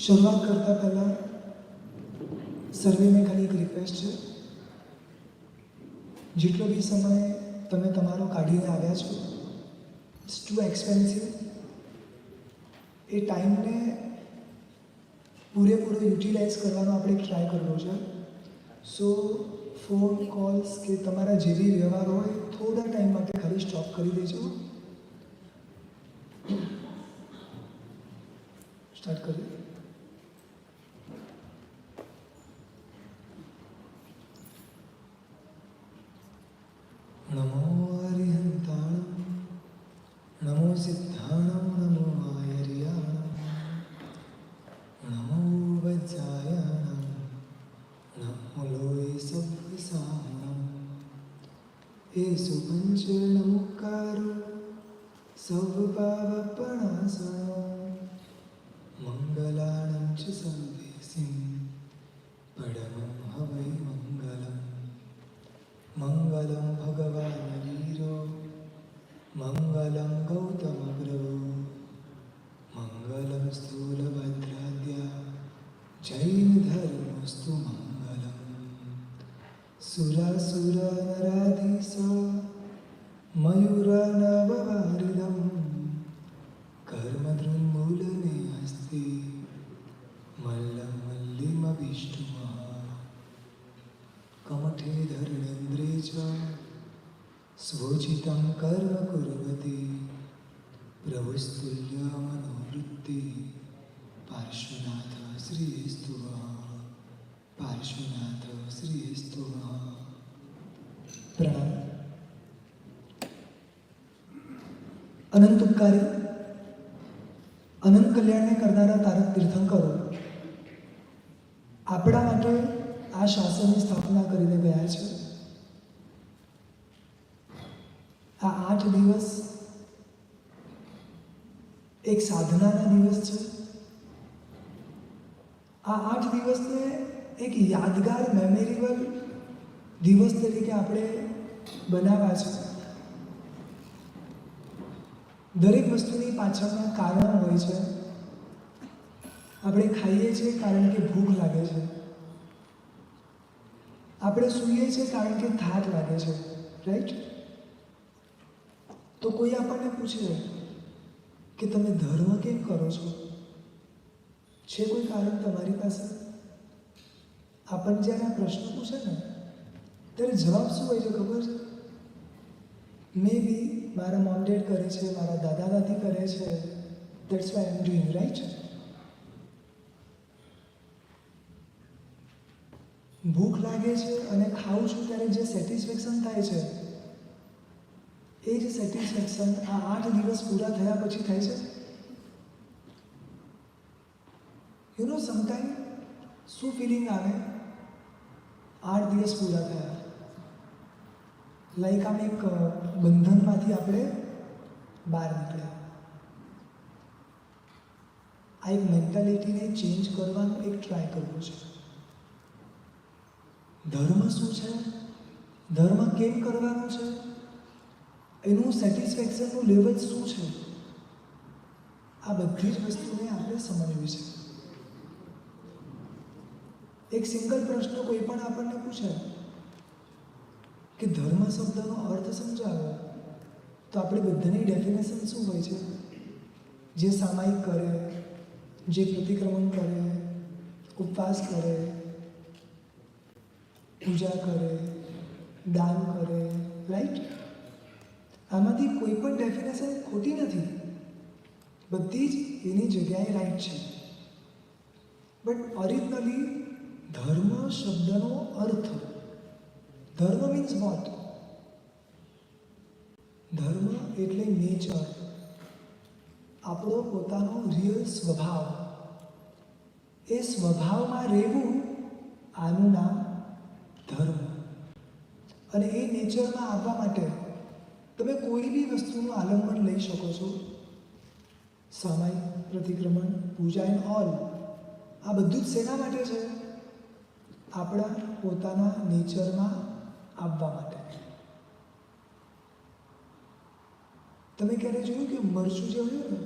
શરૂઆત કરતાં પહેલાં સર્વેને ખાલી એક રિક્વેસ્ટ છે, જેટલો બી સમય તમે તમારો કાઢીને આવ્યા છો, ઇટ્સ ટુ એક્સપેન્સિવ. એ ટાઈમને પૂરેપૂરો યુટિલાઇઝ કરવાનો આપણે ટ્રાય કરવો છે. સો ફોન કોલ્સ કે તમારા જે બી વ્યવહાર હોય થોડા ટાઈમ માટે ખાલી સ્ટોપ કરી દેજો. સ્ટાર્ટ કરીએ. નમો હરિહંતાણમ, નમો સિદ્ધાણમ, નમો આયર્યાણમ, નમો વજ્જાયણમ, નમો લોય સવ્યસામણમ. એસુ પંચનમુકારો સર્વપાવપણાસનો, મંગલાણં ચ સર્વેસિં પરમં હવૈ મંગલમ. મંગલમ ભગવાન વીરો, મંગલમ ગૌતમ પ્રભુ, મંગલમ સ્થૂલભદ્રાદ્યા, જૈન ધર્મસ્તુ મંગલમ. સુરાસુર નરાધીશ મયુરનવવારિદમ, કર્મદ્રુમૂલને હસ્તે મલ્લમ મલ્લિમભીષ્ટુમઃ. કમઠે ધર્મેન્દ્રે ચ સ્વોચિतं કર્મ કુર્વતિ, પ્રભુસ્તુલ્ય મનોવૃત્તિ, પાર્શ્વનાથ શ્રીસ્તુ વઃ, પાર્શ્વનાથ શ્રીસ્તુ વઃ. પ્રણામ. અનંત ઉપકારી, અનંત કલ્યાણને કરનારા તારક તીર્થંકરો આપણા માટે આ શાસનની સ્થાપના કરીને ગયા છે. આ 8 દિવસ એક સાધનાના દિવસ છે. આ 8 દિવસને એક યાદગાર મેમોરેબલ દિવસ તરીકે આપણે બનાવ્યા છે. દરેક વસ્તુની પાછળના કારણો હોય છે. આપણે ખાઈએ છીએ કારણ કે ભૂખ લાગે છે. આપણે સૂઈએ છીએ કારણ કે થાક લાગે છે, રાઈટ? તો કોઈ આપણને પૂછે કે તમે ધર્મ કેમ કરો છો? છે કોઈ કારણ તમારી પાસે? આપણને જ્યારે આ પ્રશ્ન પૂછે ને ત્યારે જવાબ શું હોય છે ખબર છે? મે બી મારા મોમ ડેડ કરે છે, મારા દાદા દાદી કરે છે, that's why I am doing, right? ભૂખ લાગે છે અને ખાઉં છું ત્યારે જે સેટિસ્ફેક્શન થાય છે, એ જ સેટિસ્ફેક્શન આ 8 દિવસ પૂરા થયા પછી થાય છે. યુ નો સમટાઈમ શું ફિલિંગ આવે 8 દિવસ પૂરા થયા, લાઈક આમ એક બંધનમાંથી આપણે બહાર નીકળ્યા. આ એક મેન્ટાલિટીને ચેન્જ કરવાનો એક ટ્રાય કરવો છે. ધર્મ શું છે? ધર્મ કેમ કરવાનો છે? એનું સેટિસ્ફેક્શનનું લેવલ શું છે? આ બધી જ વસ્તુને આપણે સમજવી છે. એક સિંગલ પ્રશ્ન કોઈ પણ આપણને પૂછે કે ધર્મ શબ્દનો અર્થ સમજાવો, તો આપણી બધાની ડેફિનેશન શું હોય છે? જે સામાયિક કરે, જે પ્રતિક્રમણ કરે, ઉપવાસ કરે, પૂજા કરે, દાન કરે, રાઈટ? આમાંથી કોઈ પણ ડેફિનેશન ખોટી નથી, બધી જ એની જગ્યાએ રાઈટ છે. બટ ઓરિજિનલી ધર્મ શબ્દનો અર્થ, ધર્મ મીન્સ વોટ? ધર્મ એટલે નેચર, આપણો પોતાનો રિયલ સ્વભાવ. એ સ્વભાવમાં રહેવું, આનું નામ ધર્મ. અને એ નેચરમાં આવવા માટે તમે કોઈ બી વસ્તુનું આલંબન લઈ શકો છો. સામાયિક, પ્રતિક્રમણ, પૂજા એન્ડ ઓલ, આ બધું જ શેના માટે છે? આપણા પોતાના નેચરમાં આવવા માટે. તમે ક્યારે જોયું કે મરચું જે હોય ને,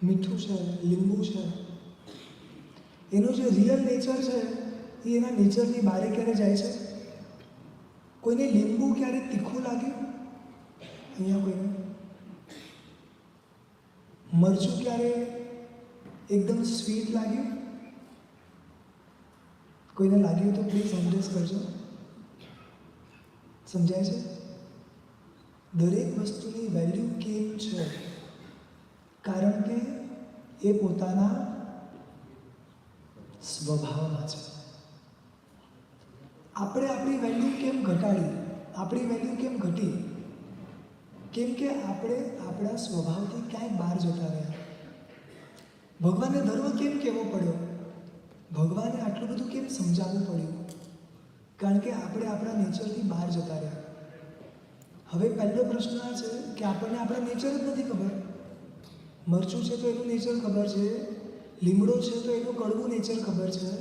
મીઠું છે, લીંબુ છે, એનો જે રિયલ નેચર છે એ એના નેચરની બહાર ક્યારે જાય છે? કોઈને લીંબુ ક્યારે તીખું લાગ્યું? અહીંયા કોઈને? મરચું ક્યારે એકદમ સ્વીટ લાગ્યું? કોઈને લાગ્યું તો પ્લીઝ એડ્રેસ કરજો. સમજાય છે? દરેક વસ્તુની વેલ્યુ કેમ છે? કારણ કે એ પોતાના સ્વભાવમાં છે. આપણે આપણી વેલ્યુ કેમ ઘટાડી? આપણી વેલ્યુ કેમ ઘટી? કેમ કે આપણે આપણા સ્વભાવથી ક્યાંય બહાર જતા રહ્યા. ભગવાનને ધર્મ કેમ કહેવો પડ્યો? ભગવાને આટલું બધું કેમ સમજાવવું પડ્યું? કારણ કે આપણે આપણા નેચરથી બહાર જતા રહ્યા. હવે પહેલો પ્રશ્ન આ છે કે આપણને આપણા નેચર જ નથી ખબર. મરચું છે તો એનું નેચર ખબર છે, લીમડો છે તો એનું કડવું નેચર ખબર છે,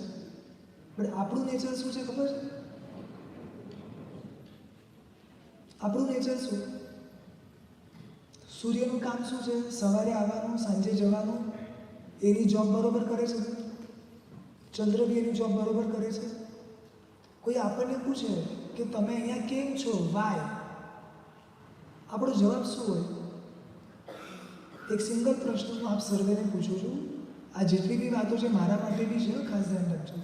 પણ આપણું નેચર શું છે ખબર છે? આપણું નેચર શું? સૂર્યનું કામ શું છે? સવારે આવવાનું, સાંજે જવાનું. એની જોબ બરોબર કરે છે. ચંદ્ર બી એની જોબ બરોબર કરે છે. કોઈ આપણને પૂછે કે તમે અહીંયા કેમ છો? વાય? આપણો જવાબ શું હોય? એક સિંગલ પ્રશ્ન હું આપ સર્વેને પૂછું છું. આ જેટલી બી વાતો છે મારા માટે બી છે, ખાસ ધ્યાન રાખજો.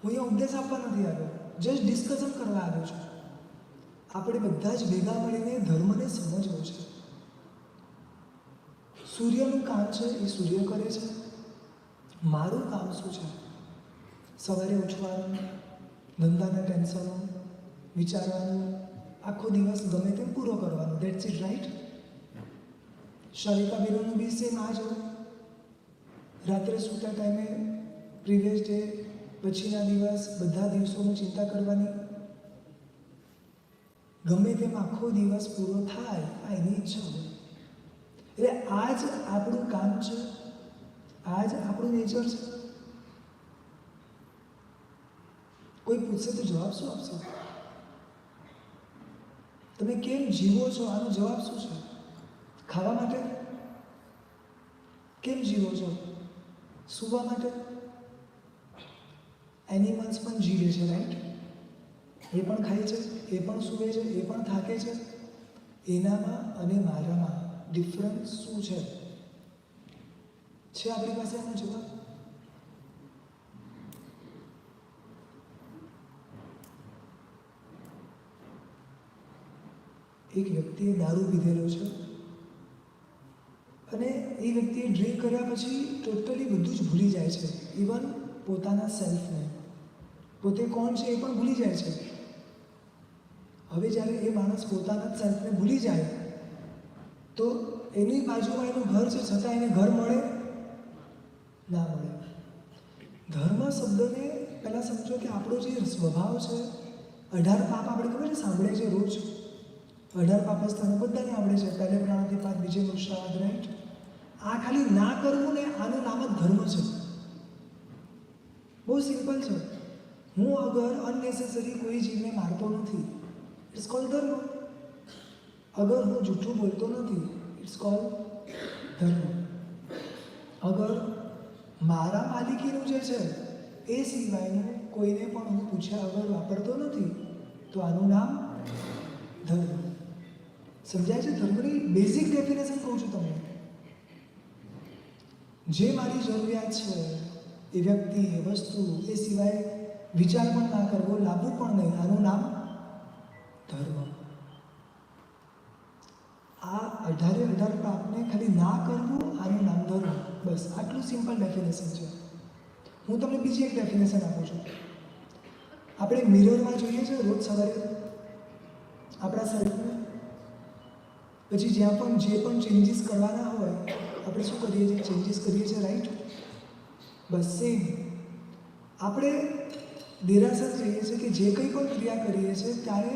હું અહીંયા ઉપદેશ આપવા નથી આવ્યો, જસ્ટ ડિસ્કશન કરવા આવ્યો છું. આપણે બધા જ ભેગા મળીને ધર્મને સમજવો છે. સૂર્યનું કામ છે એ સૂર્ય કરે છે. મારું કામ શું છે? સવારે ઉઠવાનું, ધંધાના ટેન્શનો વિચારવાનું, આખો દિવસ ગમે તેમ પૂરો કરવાનો. That's it, right? શાલિકા બેનોનું બી સેમ આ જ હોય. રાત્રે સૂતા ટાઈમે પ્રીવિયસ ડે, પછીના દિવસ, બધા દિવસોની ચિંતા કરવાની. ગમે તેમ આખો દિવસ પૂરો થાય આ એની ઈચ્છા હોય. એટલે આ જ આપણું કામ છે, આ જ આપણું નેચર છે. કોઈ પૂછશે તો જવાબ શું આપશો? તમે કેમ જીવો છો આનો જવાબ શું છે? ખાવા માટે? કેમ જીવો છો? સૂવા માટે? એનિમલ્સ પણ જીવે છે, રાઈટ? એ પણ ખાય છે, એ પણ સૂવે છે, એ પણ થાકે છે. એનામાં અને મારામાં ડિફરન્સ શું છે? છે આપણી પાસે એનો જવાબ? એક વ્યક્તિએ દારૂ પીધેલો છે અને એ વ્યક્તિએ ડ્રિંક કર્યા પછી ટોટલી બધું જ ભૂલી જાય છે. ઇવન પોતાના સેલ્ફને, પોતે કોણ છે એ પણ ભૂલી જાય છે. હવે જ્યારે એ માણસ પોતાના જ સેલ્ફને ભૂલી જાય તો એની બાજુમાં એનું ઘર છે, છતાં એને ઘર મળે ના મળે. ધર્મ શબ્દને પહેલાં સમજો કે આપણો જે સ્વભાવ છે, 18 પાપ આપણે ખબર છે, સાંભળે છે રોજ. 18 પાપસ્થાનો બધાને આવડે છે. પહેલે પ્રાણાતિપાત, બીજે મુર્શાદ, રાઈટ? આ ખાલી ના કરવું ને આનું નામ જ ધર્મ છે. બહુ સિમ્પલ છે. હું અગર અનનેસેસરી કોઈ જીવને મારતો નથી, ઇટ્સ કોલ્ડ ધર્મ. અગર હું જૂઠું બોલતો નથી, ઇટ્સ કોલ્ડ ધર્મ. અગર મારા માલિકીનું જે છે એ સિવાયનું કોઈને પણ હું પૂછ્યા વગર વાપરતો નથી, તો આનું નામ ધર્મ. સમજાય છે? ધર્મની બેઝિક ડેફિનેશન કહું છું તમને. જે મારી જરૂરિયાત છે એ વ્યક્તિ, એ વસ્તુ, એ સિવાય વિચાર પણ ના કરવો, લાવવું પણ નહીં, આનું નામ ધર્મ. આ 18 પાપને ખાલી ના કરવું, આનું નામ ધર્મ. બસ આટલું સિમ્પલ ડેફિનેશન છે. હું તમને બીજી એક ડેફિનેશન આપું છું. આપણે મિરરમાં જોઈએ છે રોજ સવારે આપણા શરીરને, પછી જ્યાં પણ જે પણ ચેન્જીસ કરવાના હોય આપણે શું કરીએ છીએ? ચેન્જીસ કરીએ છીએ, રાઈટ? બસ સેમ આપણે દેરાસર જઈએ છીએ કે જે કંઈ પણ ક્રિયા કરીએ છીએ ત્યારે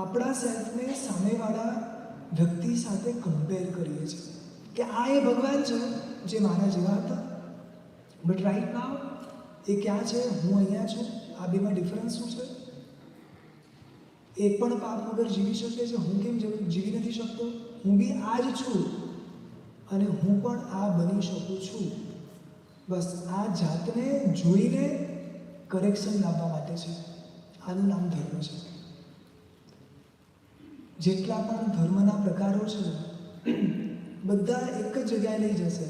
આપણા સેલ્ફને સામેવાળા વ્યક્તિ સાથે કમ્પેર કરીએ છીએ કે આ એ ભગવાન છે જે મારા જેવા હતા. બટ રાઈટ નાવ એ ક્યાં છે? હું અહીંયા છું. આ બેમાં ડિફરન્સ શું છે? એક પણ પાપ વગર જીવી શકે છે, હું કેમ જીવી નથી શકતો? હું બી આ જ છું અને હું પણ આ બની શકું છું. બસ આ જાતને જોઈને કરેક્શન લાવવા માટે છે. આનું નામ ધર્મ છે. જેટલા પણ ધર્મના પ્રકારો છે બધા એક જ જગ્યાએ લઈ જશે,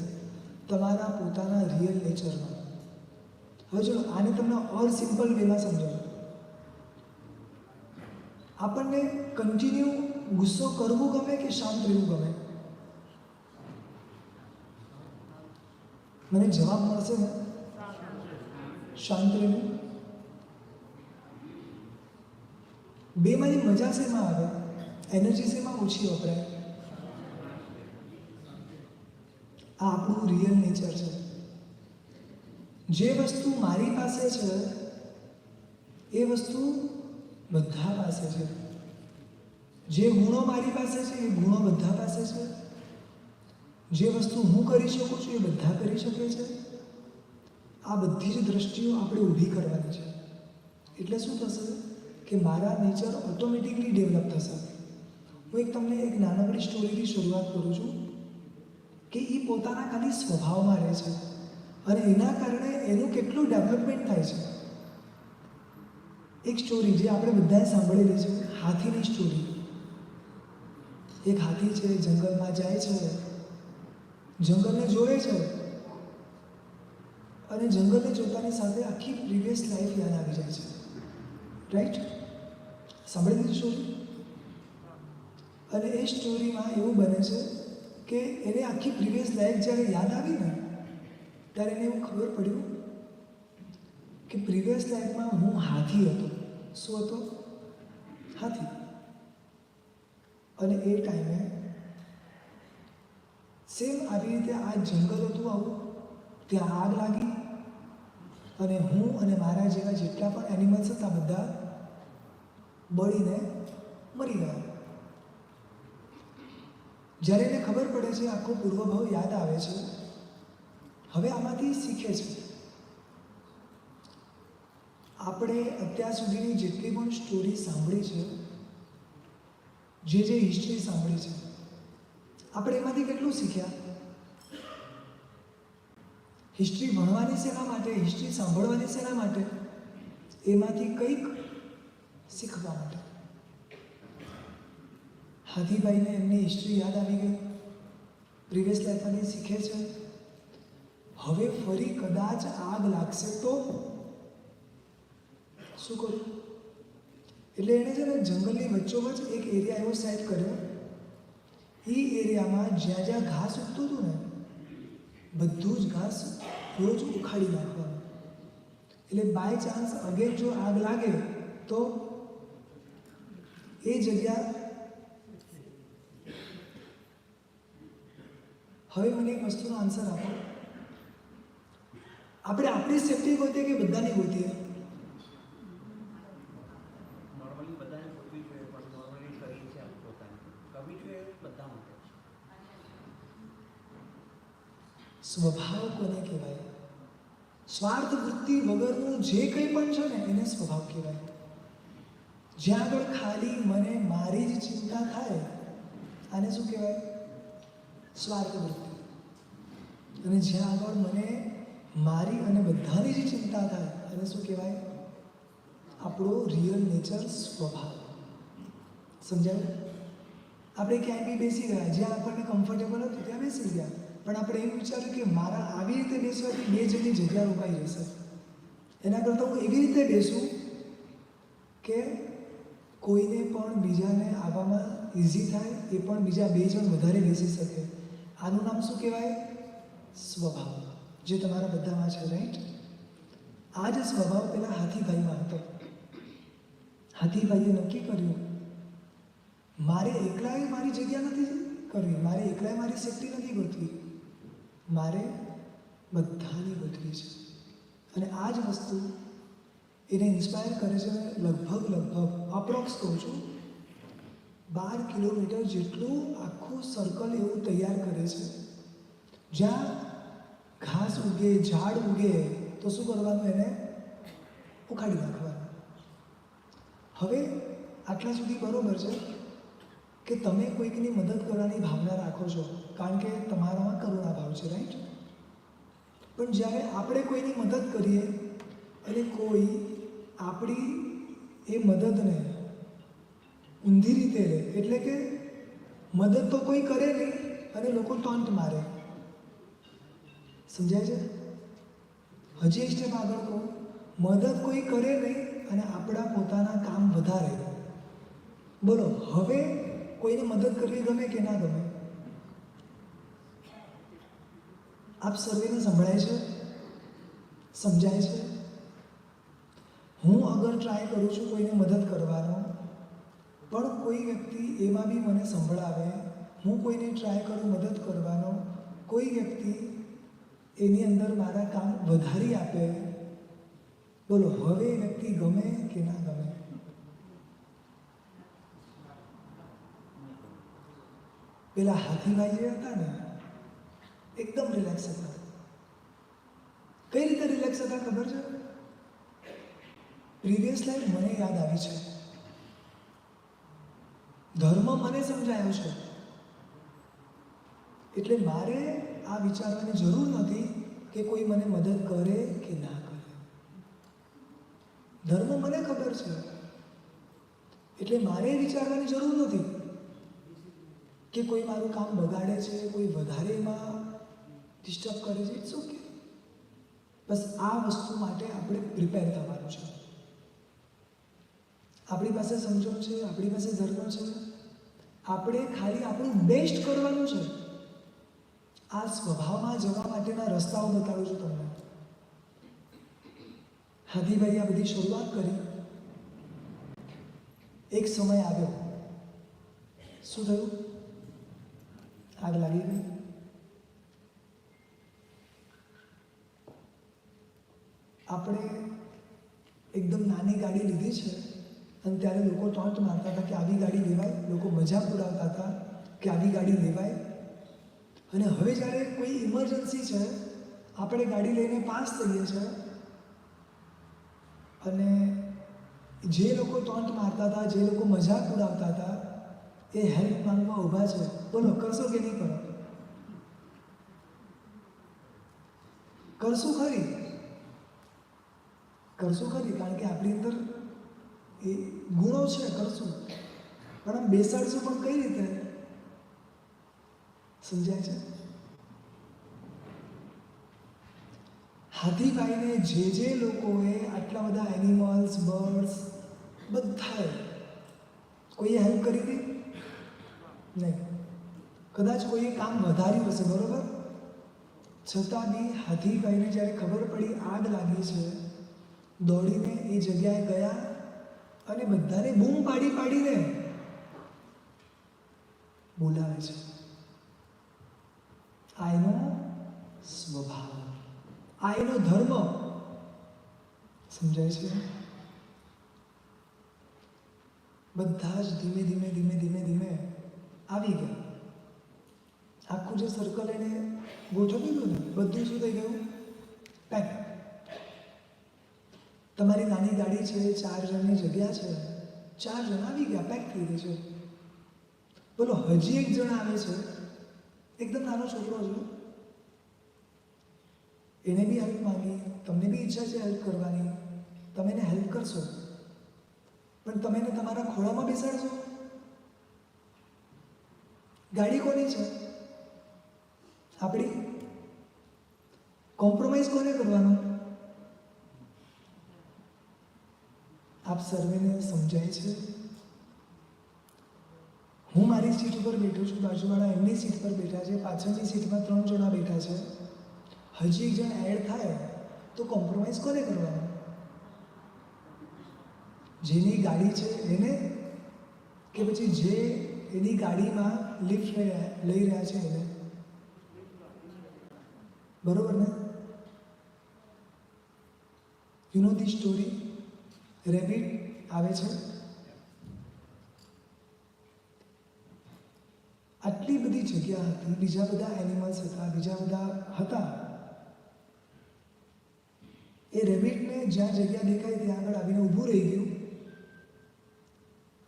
તમારા પોતાના રિયલ નેચરમાં. હવે જો આને તમને ઓર સિમ્પલ વેમાં સમજાવો. આપણને કન્ટિન્યુ ગુસ્સો કરવું ગમે કે શાંત રહેવું ગમે? મને જવાબ મળશે ને? શાંત રહેવું. બેમાંથી મજા શેમાં આવે? એનર્જી શેમાં ઓછી વપરાય? આ આપણું રિયલ નેચર છે. જે વસ્તુ મારી પાસે છે એ વસ્તુ બધા પાસે છે. જે ગુણો મારી પાસે છે એ ગુણો બધા પાસે છે. જે વસ્તુ હું કરી શકું છું એ બધા કરી શકે છે. આ બધી જ દ્રષ્ટિઓ આપણે ઊભી કરવાની છે. એટલે શું થશે કે મારા નેચર ઓટોમેટિકલી ડેવલપ થશે. હું તમને એક નાનકડી સ્ટોરીથી શરૂઆત કરું છું કે એ પોતાના ખાલી સ્વભાવમાં રહે છે અને એના કારણે એનું કેટલું ડેવલપમેન્ટ થાય છે. એક સ્ટોરી જે આપણે બધાએ સાંભળેલી છે, હાથીની સ્ટોરી. એક હાથી છે, જંગલમાં જાય છે, જંગલને જોવે છે અને જંગલને જોતાની સાથે આખી પ્રીવિયસ લાઈફ યાદ આવી જાય છે. રાઈટ? સાંભળી લીધી સ્ટોરી? અને એ સ્ટોરીમાં એવું બને છે કે એને આખી પ્રીવિયસ લાઈફ જ્યારે યાદ આવી ને ત્યારે એને એવું ખબર પડ્યું કે પ્રીવિયસ લાઈફમાં હું હાથી હતો. શું હતો? હાથી. અને એ ટાઈમે સેમ આવી રીતે આ જંગલ હતું આવું, ત્યાં આગ લાગી અને હું અને મારા જેવા જેટલા પણ એનિમલ્સ હતા બધા બળીને મરી ગયા. જ્યારે એને ખબર પડે છે, આખો પૂર્વભાવ યાદ આવે છે, હવે આમાંથી શીખે છે. આપણે અત્યાર સુધીની જેટલી પણ સ્ટોરી સાંભળી છે, જે હિસ્ટ્રી સાંભળી છે, આપણે એમાંથી કેટલું શીખ્યા? હિસ્ટ્રી ભણવાની શેના માટે? હિસ્ટ્રી સાંભળવાની શેના માટે? એમાંથી કંઈક શીખવા માટે. હાથીભાઈને એમની હિસ્ટ્રી યાદ આવી ગઈ, પ્રીવિયસ લાઈફમાંથી શીખે છે. હવે ફરી કદાચ આગ લાગશે તો શું કરું? એટલે એણે છે ને જંગલની વચ્ચોવચ્ચ એક એરિયા એવો સેટ કર્યો. એ એરિયામાં જ્યાં જ્યાં ઘાસ ઉગતું હતું ને બધું જ ઘાસ રોજ ઉખાડી નાખવાનું. એટલે બાય ચાન્સ અગેન જો આગ લાગે તો એ જગ્યા. હવે મને એક વસ્તુનો આન્સર આપો. આપણે આપણી સેફટી ગોતીએ કે બધાની ગોતીએ? નોર્મલી બધાને ગોતવી જોઈએ, પણ નોર્મલી કરી છે પોતાની કરવી જોઈએ બધા માટે. સ્વભાવ કોને કહેવાય? સ્વાર્થ વૃત્તિ વગરનું જે કંઈ પણ છે ને એને સ્વભાવ કહેવાય. જ્યાં આગળ ખાલી મને મારી જ ચિંતા થાય આને શું કહેવાય? સ્વાર્થ વૃત્તિ. અને જ્યાં આગળ મને મારી અને બધાની જ ચિંતા થાય અને શું કહેવાય? આપણો રિયલ નેચર, સ્વભાવ. સમજાયું? આપણે ક્યાંય બી બેસી ગયા, જ્યાં આપણને કમ્ફર્ટેબલ હતું ત્યાં બેસી ગયા, પણ આપણે એવું વિચાર્યું કે મારા આવી રીતે બેસવાથી બે જણની જગ્યા રોકાઈ જશે. એના કરતાં હું એવી રીતે બેસું કે કોઈને પણ બીજાને આવવામાં ઇઝી થાય, એ પણ બીજા બે જણ વધારે બેસી શકે. આનું નામ શું કહેવાય? સ્વભાવ. જે તમારા બધામાં છે, રાઈટ? આ જ સ્વભાવ પેલા હાથીભાઈમાં હતો. હાથીભાઈએ નક્કી કર્યું મારે એકલાએ મારી જગ્યા નથી કરવી, મારે એકલાએ મારી સેફટી નથી ગોતવી, મારે બધાની ગોતવી છે. અને આ જ વસ્તુ એને ઇન્સ્પાયર કરે છે. લગભગ અપ્રોક્સ કહું છું 12 કિલોમીટર જેટલું આખું સર્કલ એવું તૈયાર કરે છે. જ્યાં ઘાસ ઉગે, ઝાડ ઉગે તો શું કરવાનું? એને ઉખાડી નાખવાનું. હવે આટલા સુધી બરોબર છે કે તમે કોઈકની મદદ કરવાની ભાવના રાખો છો, કારણ કે તમારામાં કરુણા ભાવ છે, રાઈટ? પણ જ્યારે આપણે કોઈની મદદ કરીએ અને કોઈ આપણી એ મદદને ઊંધી રીતે લે, એટલે કે મદદ તો કોઈ કરે નહીં અને લોકો ટોન્ટ મારે. સમજાય છે? હજી એક સ્ટેપ આગળ કહું, મદદ કોઈ કરે નહીં અને આપણા પોતાના કામ વધારે. બોલો, હવે કોઈને મદદ કરવી ગમે કે ના ગમે? આપ સર્વેને સંભળાય છે? સમજાય છે? હું અગર ટ્રાય કરું છું કોઈને મદદ કરવાનો, પણ કોઈ વ્યક્તિ એમાં બી મને સંભળાવે, હું કોઈને ટ્રાય કરું મદદ કરવાનો, કોઈ વ્યક્તિ એની અંદર મારા કામ વધારી આપે, બોલો હવે એ વ્યક્તિ ગમે કે ના ગમે? પેલા હાથીભાઈ જે હતા ને, એકદમ રિલેક્સ હતા. કઈ રીતે રિલેક્સ હતા ખબર છે? પ્રીવિયસ લાઈફ મને યાદ આવી છે, ધર્મ મને સમજાયો છે, એટલે મારે આ વિચારવાની જરૂર નથી કે કોઈ મને મદદ કરે કે ના કરે. ધર્મ મને ખબર છે, એટલે મારે વિચારવાની જરૂર નથી કે કોઈ મારું કામ બગાડે છે, કોઈ વધારે એમાં ડિસ્ટર્બ કરે છે. It's okay. બસ આ વસ્તુ માટે આપણે પ્રિપેર થવાનું છે. આપણી પાસે સમજણ છે, આપણી પાસે ધર્મ છે, આપણે ખાલી આપણું બેસ્ટ કરવાનું છે. આ સ્વભાવમાં જવા માટેના રસ્તાઓ બતાવું છું તમને. હાથીભાઈ આ બધી શરૂઆત કરી. એક સમય આવ્યો, શું થયું? આગ લાગી ગઈ. આપણે એકદમ નાની ગાડી લીધી છે અને ત્યારે લોકો ટોન્ટ મારતા હતા કે આવી ગાડી લેવાય, લોકો મજાક ઉડાવતા હતા કે આવી ગાડી લેવાય. અને હવે જ્યારે કોઈ ઇમરજન્સી છે, આપણે ગાડી લઈને પાસ થઈએ છીએ અને જે લોકો ટોન્ટ મારતા હતા, જે લોકો મજાક ઉડાવતા હતા, એ હેલ્પ માંગવા ઊભા છે. બોલો કરશો કે નહીં કરો? કરશું ખરી? કરશું ખરી, કારણ કે આપણી અંદર એ ગુણો છે, કરશું. પણ આમ બેસાડશું પણ કઈ રીતે? સમજાય છે? હાથીભાઈને જે લોકોએ આટલા બધા એનિમલ્સ, બર્ડ્સ બધાએ કોઈએ હેલ્પ કરી હતી? નહીં. કદાચ કોઈએ કામ વધાર્યું હશે, બરોબર? છતાં બી હાથીભાઈને જ્યારે ખબર પડી આગ લાગી છે, દોડીને એ જગ્યાએ ગયા અને બધાને બૂમ પાડી પાડીને બોલાવે છે. આ એનો સ્વભાવ, આ એનો ધર્મ. સમજાય છે? બધા જ ધીમે ધીમે ધીમે ધીમે ધીમે આવી ગયા. આખું જે સર્કલ એને ગોઠવ્યું હતું ને, બધું શું થઈ ગયું? પેક. તમારી નાની ગાડી છે, 4 જણની જગ્યા છે, 4 જણ આવી ગયા, પેક થઈ ગઈ છે. બોલો હજી એક જણ આવે છે, એકદમ નાનો છોકરો છે, એને બી હેલ્પ માંગી, તમને બી ઈચ્છા છે હેલ્પ કરવાની, તમે એને હેલ્પ કરશો, પણ તમે એને તમારા ખોળામાં બેસાડશો? ગાડી કોની છે? આપણી. કોમ્પ્રોમાઇઝ કોને કરવાનું? આપ સર્વેને સમજાય છે? હું મારી સીટ ઉપર બેઠો છું, બાજુવાળા એમની સીટ પર બેઠા છે, પાછળની સીટમાં 3 જણા બેઠા છે. હજી એક જણ એડ થાય તો કોમ્પ્રોમાઇઝ કોને કરવાનું? જેની ગાડી છે એને, કે પછી જે એની ગાડીમાં લિફ્ટ લઈ રહ્યા છે એને? બરોબર ને? You know the story. Rabbit આવે છે, આટલી બધી જગ્યા હતી, બીજા બધા એનિમલ્સ હતા, બીજા બધા હતા. એ રેબિટને જ્યાં જગ્યા દેખાય ત્યાં આગળ આવીને ઊભું રહી ગયું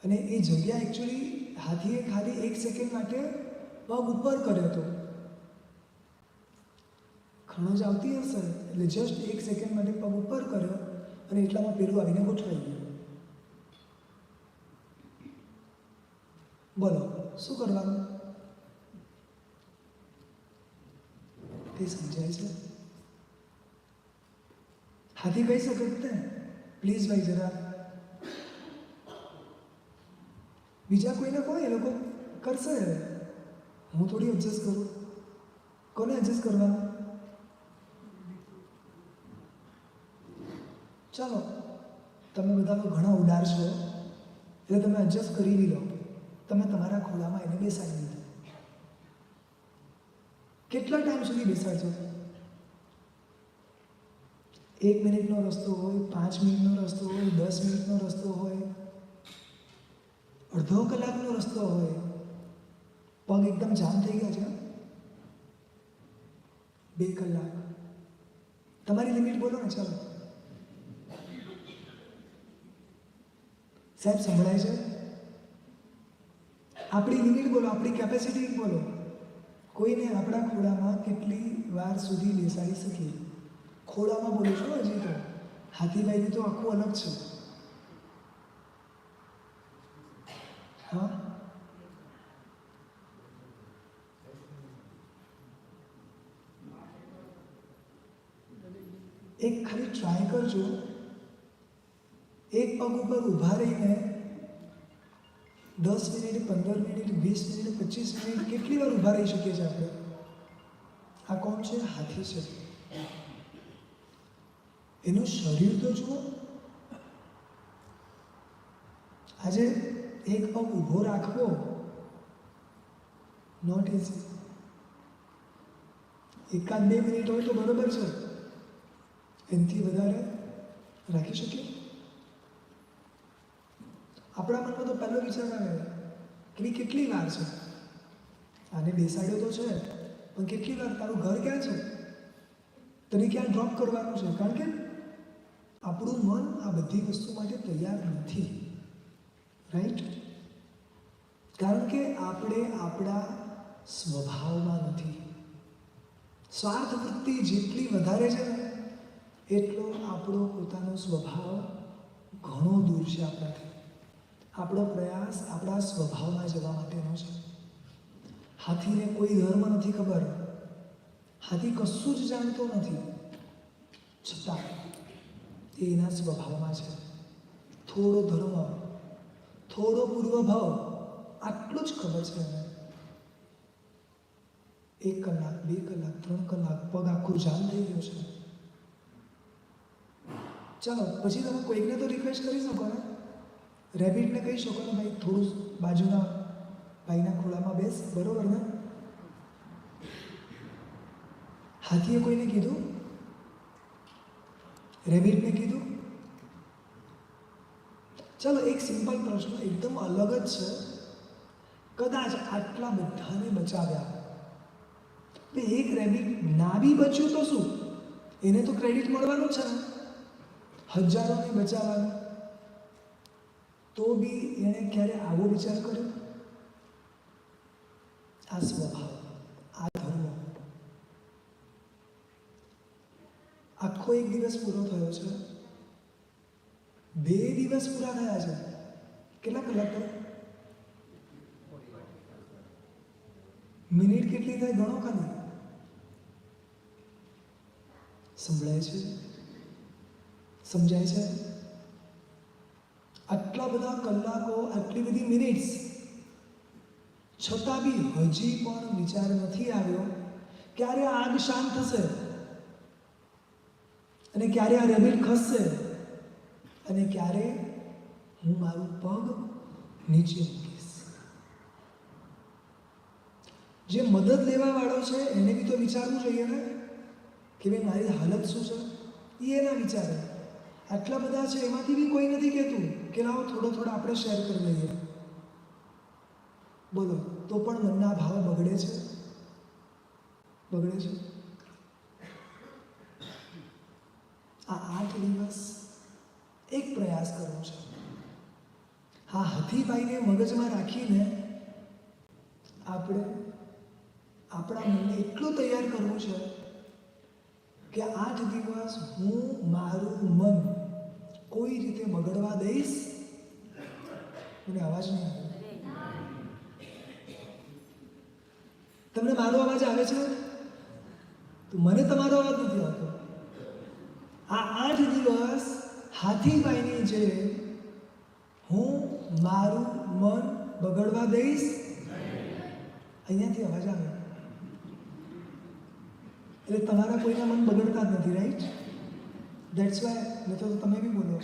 અને એ જગ્યા એકચ્યુઅલી હાથીએ ખાલી 1 સેકન્ડ માટે પગ ઉપર કર્યો હતો. ખણોજ આવતી હશે એટલે જસ્ટ 1 સેકન્ડ માટે પગ ઉપર કર્યો અને એટલામાં પેલું આવીને ગોઠવાઈ ગયું. બોલો શું કરવાનું? તે સમજાય છે? હાથી કહી શકે ને પ્લીઝ ભાઈ જરા બીજા કોઈને કહો, એ લોકો કરશે. હું થોડી એડજસ્ટ કરું. કોને એડજસ્ટ કરવાનું? ચાલો તમે બધા તો ઘણા ઉદાર છો એટલે તમે એડજસ્ટ કરી બી લો. તમે તમારા ખોળામાં એને બેસાડી દીધો. કેટલા ટાઈમ સુધી બેસાડશો? 1 મિનિટનો રસ્તો હોય, 5 મિનિટનો રસ્તો હોય, 10 મિનિટનો રસ્તો હોય, અડધો કલાકનો રસ્તો હોય. પગ એકદમ જામ થઈ ગયા છે. 2 કલાક. તમારી લિમિટ બોલો ને. ચાલો સાહેબ સંભળાય છે? આપણી લિમિટ બોલો, આપણી કેપેસિટી બોલો. કોઈને આપણા ખોળામાં કેટલી વાર સુધી બેસાડી શકીએ? ખોળામાં બોલું છું હજી તો. હાથીભાઈની તો આખું અલગ છે. હા એક ખાલી ટ્રાય કરજો. એક પગ ઉપર ઊભા રહીને 10 મિનિટ, 15 મિનિટ, 20 મિનિટ, 25 મિનિટ કેટલી વાર ઊભા રહી શકીએ છીએ આપણે? આ કોણ છે? હાથી છે. એનું શરીર તો જુઓ. આજે એક પગ ઊભો રાખવો નોટ ઇઝી. 1-2 મિનિટ હોય તો બરોબર છે. એનાથી વધારે રાખી શકીએ? આપણા મનમાં તો પહેલો વિચાર આવે કે કેટલી વાર છે? આને બેસાડ્યો તો છે પણ કેટલી વાર? તારું ઘર ક્યાં છે? તને ક્યાં ડ્રોપ કરવાનું છે? કારણ કે આપણું મન આ બધી વસ્તુ માટે તૈયાર નથી. રાઈટ? કારણ કે આપણે આપણા સ્વભાવમાં નથી. સ્વાર્થ વૃત્તિ જેટલી વધારે છે ને એટલો આપણો પોતાનો સ્વભાવ ઘણો દૂર છે આપણાથી. આપણો પ્રયાસ આપણા સ્વભાવમાં જવા માટેનો છે. હાથીને કોઈ ધર્મ નથી ખબર. હાથી કશું જ જાણતો નથી, છતાં એ એના સ્વભાવમાં છે. થોડો ધર્મ, થોડો પૂર્વભાવ, આટલું જ ખબર છે એને. 1 કલાક, 2 કલાક, 3 કલાક પગ આખું જામ થઈ ગયો છે. ચાલો પછી તમે કોઈકને તો રિક્વેસ્ટ કરી શકો ને. રેબિટને કહી શકો ને ભાઈ થોડું બાજુના ભાઈના ખોળામાં બેસ. બરોબર ને? હાથીએ કોઈને કીધું? રેબિટને કીધું? ચાલો એક સિમ્પલ પ્રશ્ન એકદમ અલગ જ છે. કદાચ આટલા બધાને બચાવ્યા, એક રેબિટ ના બી બચ્યું તો શું? એને તો ક્રેડિટ મળવાનું છે ને. હજારોને બચાવવાનું. તો બી એણે ક્યારે આવો વિચાર કર્યો? આ સ્વભાવ, આ ધર્મ. આખો 1 દિવસ પૂરો થયો છે. 2 દિવસ પૂરા થયા છે. કેટલા કલાક થાય? મિનિટ કેટલી થાય ગણો ખાલી. સંભળાય છે? સમજાય છે? આટલા બધા કલાકો, આટલી બધી મિનિટ્સ, છતાં બી હજી પણ વિચાર નથી આવ્યો ક્યારે આગ શાંત થશે અને ક્યારે આ રેબિટ ખસશે અને ક્યારે હું મારું પગ નીચે મૂકીશ. જે મદદ લેવા વાળો છે એને બી તો વિચારવું જોઈએ ને કે ભાઈ મારી હાલત શું છે. એ એના વિચારે. આટલા બધા છે એમાંથી બી કોઈ નથી કહેતું કે લાવો થોડો આપણે શેર કરી લઈએ. બોલો તો પણ મનના ભાવ બગડે છે. બગડે છે. આ 8 દિવસ એક પ્રયાસ કરવો છે. હા, હાથીભાઈને મગજમાં રાખીને આપણે આપણા મનને એટલું તૈયાર કરવું છે કે 8 દિવસ હું મારું મન કોઈ રીતે બગડવા દઈશ? મને અવાજ નહીં આવે. તમને મારો અવાજ આવે છે? તો મને તમારો અવાજ નથી આવતો. આ 8 દિવસ હાથીભાઈની જેમ હું મારું મન બગડવા દઈશ. અહીંયાથી અવાજ આવે એટલે તમારા કોઈના મન બગડતા જ નથી, રાઈટ? That's why. નહીં તો તમે બી બોલો.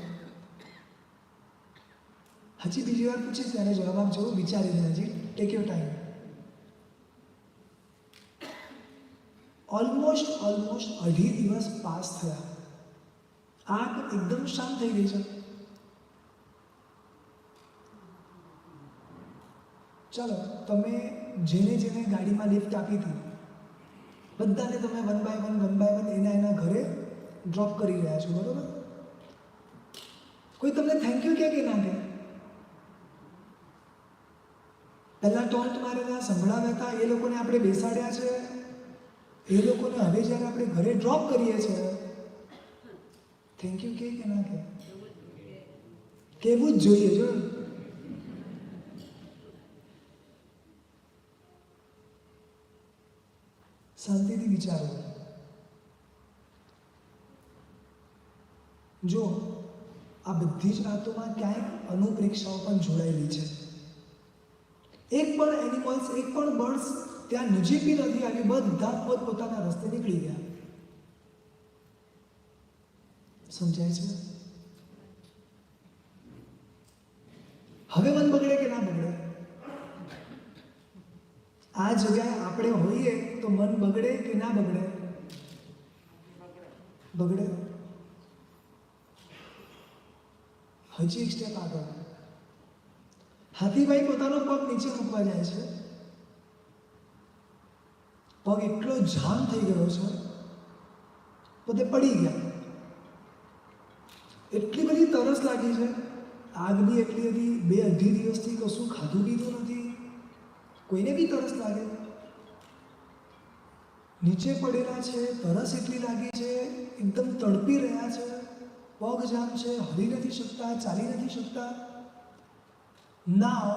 હજી બીજી વાર પૂછીશ ત્યારે જવાબ આપજો, વિચારીને. હજી ટેક યોર ટાઈમ. ઓલમોસ્ટ 2.5 દિવસ પાસ થયા. આગ એકદમ શાંત થઈ ગઈ છે. ચાલો, તમે જેને જેને ગાડીમાં લિફ્ટ આપી હતી બધાને તમે વન બાય વન એના ઘરે ડ્રોપ કરી રહ્યા છો, બરોબર? કોઈ તમને થેન્ક યુ કે ના કે? પહેલા ટોન્ટ મારેલા, સંભળાવ્યા હતા, એ લોકોને આપણે બેસાડ્યા છે. એ લોકોને હવે જ્યારે આપણે ઘરે ડ્રોપ કરીએ છીએ, થેન્ક યુ કે ના કે? કેવું જ જોઈએ. જો શાંતિથી વિચારો. જો આ બધી જ વાતોમાં ક્યાંક અનુપ્રેક્ષાઓ પણ જોડાયેલી છે. એક પણ એનિમલ્સ, એક પણ બર્ડ્સ ત્યાં નજીક બી નથી આવી. બધા પોતપોતાના રસ્તે નીકળી ગયા. સમજાય છે? હવે મન બગડે કે ના બગડે? આ જગ્યાએ આપણે હોઈએ તો મન બગડે કે ના બગડે? બગડે. હજી એક સ્ટેપ આગળ. હાથીભાઈ પોતાનો પગ નીચે મૂકવા જાય છે. પગ એટલો જામ થઈ ગયો છે, પોતે પડી ગયા. એટલી બધી તરસ લાગી છે, આગ બી એટલી હતી, 2-2.5 દિવસથી કશું ખાધું પીધું નથી. કોઈને બી તરસ લાગે. નીચે પડેલા છે, તરસ એટલી લાગી છે, એકદમ તડપી રહ્યા છે, પગ જામ છે, હલી નથી શકતા, ચાલી નથી શકતા. નાઉ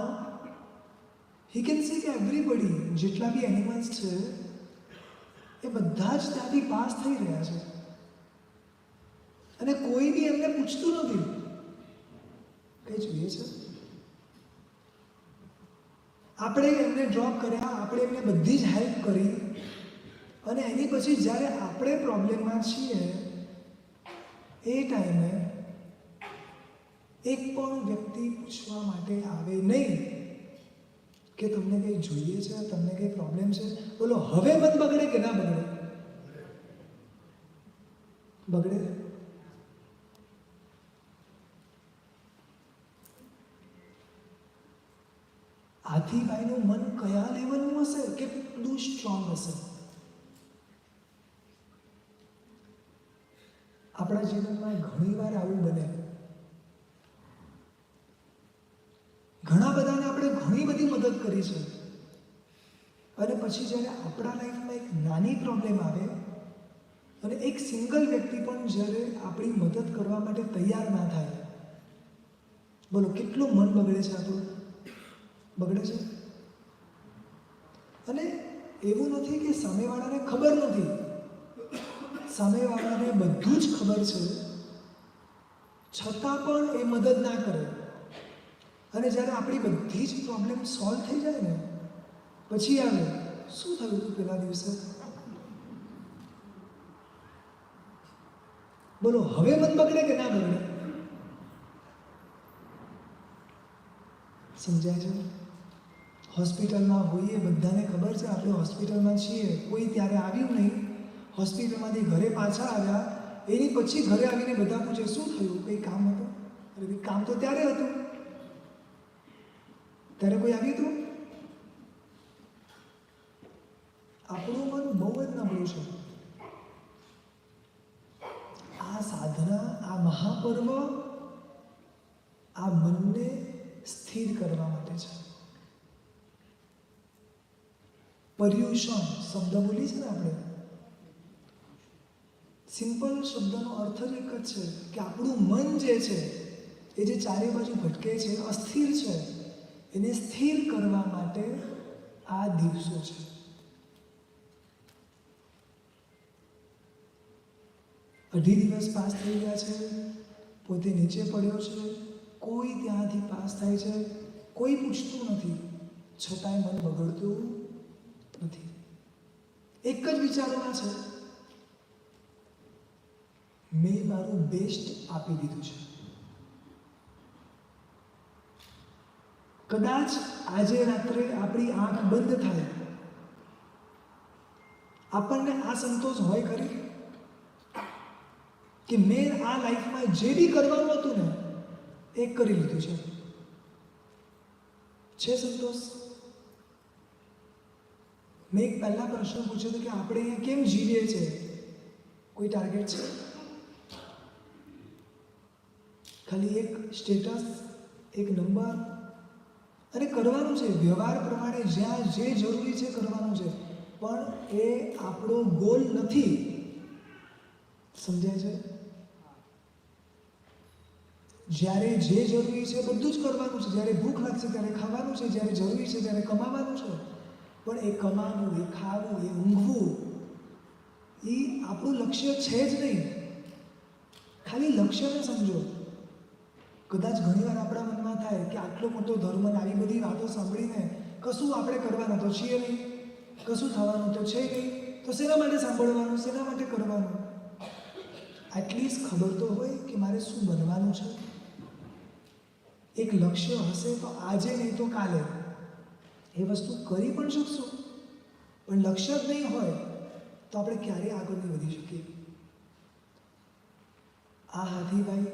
હી કેન સી કે એવરીબડી, જેટલા બી એનિમલ્સ છે એ બધા જ ત્યાંથી પાસ થઈ રહ્યા છે અને કોઈ બી એમને પૂછતું નથી કઈ જોઈએ છે. આપણે એમને ડ્રોપ કર્યા, આપણે એમને બધી જ હેલ્પ કરી અને એની પછી જ્યારે આપણે પ્રોબ્લેમમાં છીએ એ ટાઈમે એક પણ વ્યક્તિ પૂછવા માટે આવે નહીં કે તમને કંઈ જોઈએ છે, તમને કંઈ પ્રોબ્લેમ છે. બોલો, હવે મન બગડે કે ના બગડે? બગડે. હાથીભાઈનું મન કયા લેવલનું હશે? કેટલું સ્ટ્રોંગ હશે? આપણા જીવનમાં ઘણીવાર આવું બને. ઘણા બધાને આપણે ઘણી બધી મદદ કરી છે અને પછી જ્યારે આપણા લાઈફમાં એક નાની પ્રોબ્લેમ આવે અને એક સિંગલ વ્યક્તિ પણ જ્યારે આપણી મદદ કરવા માટે તૈયાર ના થાય, બોલો કેટલું મન બગડે છે આપણું? બગડે છે. અને એવું નથી કે સામેવાળાને ખબર નથી, સામેવાળાને બધું જ ખબર છે, છતાં પણ એ મદદ ના કરે. અને જ્યારે આપણી બધી જ પ્રોબ્લેમ સોલ્વ થઈ જાય ને પછી આવે, શું થયું હતું પેલા દિવસે? બોલો, હવે મન બગડે કે ના બગડે? સમજાય છે? હોસ્પિટલમાં હોઈએ, બધાને ખબર છે આપણે હોસ્પિટલમાં છીએ, કોઈ ત્યારે આવ્યું નહીં. હોસ્પિટલમાંથી ઘરે પાછા આવ્યા, એની પછી ઘરે આવીને બધા પૂછે શું થયું, કંઈ કામ હતું? અરે ભાઈ, કામ તો ત્યારે હતું, ત્યારે કોઈ આવ્યું હતું? આપણું મન બહુ જ નબળું છે. આ સાધના, આ મહાપર્વ આ મનને સ્થિર કરવા માટે છે. પર્યુષણ શબ્દ બોલી છે ને આપણે, સિમ્પલ શબ્દનો અર્થ જ એક જ છે કે આપણું મન જે છે એ જે ચારે બાજુ ભટકે છે, અસ્થિર છે, એને સ્થિર કરવા માટે આ દિવસો છે. અઢી દિવસ પાસ થઈ ગયા છે, પોતે નીચે પડ્યો છે, કોઈ ત્યાંથી પાસ થાય છે, કોઈ પૂછતું નથી, છતાંય મન બગડતું નથી. એક જ વિચારોમાં છે, મેં મારું બેસ્ટ આપી દીધું છે. કદાચ આજે રાત્રે આપણી આંખ બંધ થાય, આપણને આ સંતોષ હોય ખરી કે મેં આ લાઈફમાં જે બી કરવાનું હતું ને એ કરી લીધું છે સંતોષ? મેં એક પહેલા પ્રશ્ન પૂછ્યો હતો કે આપણે અહીંયા કેમ જીવીએ છીએ? કોઈ ટાર્ગેટ છે? ખાલી એક સ્ટેટસ, એક નંબર, અને કરવાનું છે વ્યવહાર પ્રમાણે જ્યાં જે જરૂરી છે કરવાનું છે, પણ એ આપણો ગોલ નથી. સમજાય છે? જ્યારે જે જરૂરી છે બધું જ કરવાનું છે. જ્યારે ભૂખ લાગશે ત્યારે ખાવાનું છે, જ્યારે જરૂરી છે ત્યારે કમાવાનું છે. પણ એ કમાવું, એ ખાવું, એ ઊંઘવું, એ આપણું લક્ષ્ય છે જ નહીં. ખાલી લક્ષ્યને સમજો. કદાચ ઘણીવાર આપણા મનમાં થાય કે આટલો મોટો ધર્મ ને આવી બધી વાતો સાંભળીને કશું આપણે કરવાના તો છીએ નહીં, કશું થવાનું તો છે નહીં, તો શેના માટે સાંભળવાનું, શેના માટે કરવાનું? એટલીસ્ટ ખબર તો હોય કે મારે શું બનવાનું છે. એક લક્ષ્ય હશે તો આજે નહીં તો કાલે એ વસ્તુ કરી પણ શકશું. પણ લક્ષ્ય જ નહીં હોય તો આપણે ક્યારેય આગળ નહીં વધી શકીએ. આ હાથીભાઈ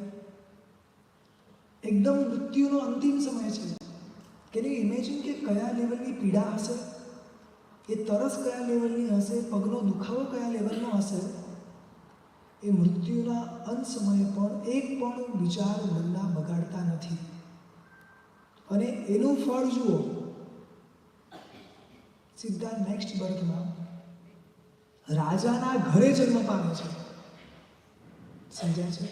એકદમ મૃત્યુનો અંતિમ સમય છે. કેન યુ ઇમેજિન કે કયા લેવલની પીડા હશે, એ તરસ કયા લેવલની હશે, પગનો દુખાવો કયા લેવલનો હશે. એ મૃત્યુના અંત સમયે પણ એક પણ વિચાર મનના બગાડતા નથી. અને એનું ફળ જુઓ, સીધા નેક્સ્ટ બર્થમાં રાજાના ઘરે જન્મ પામે છે. સમજાય છે?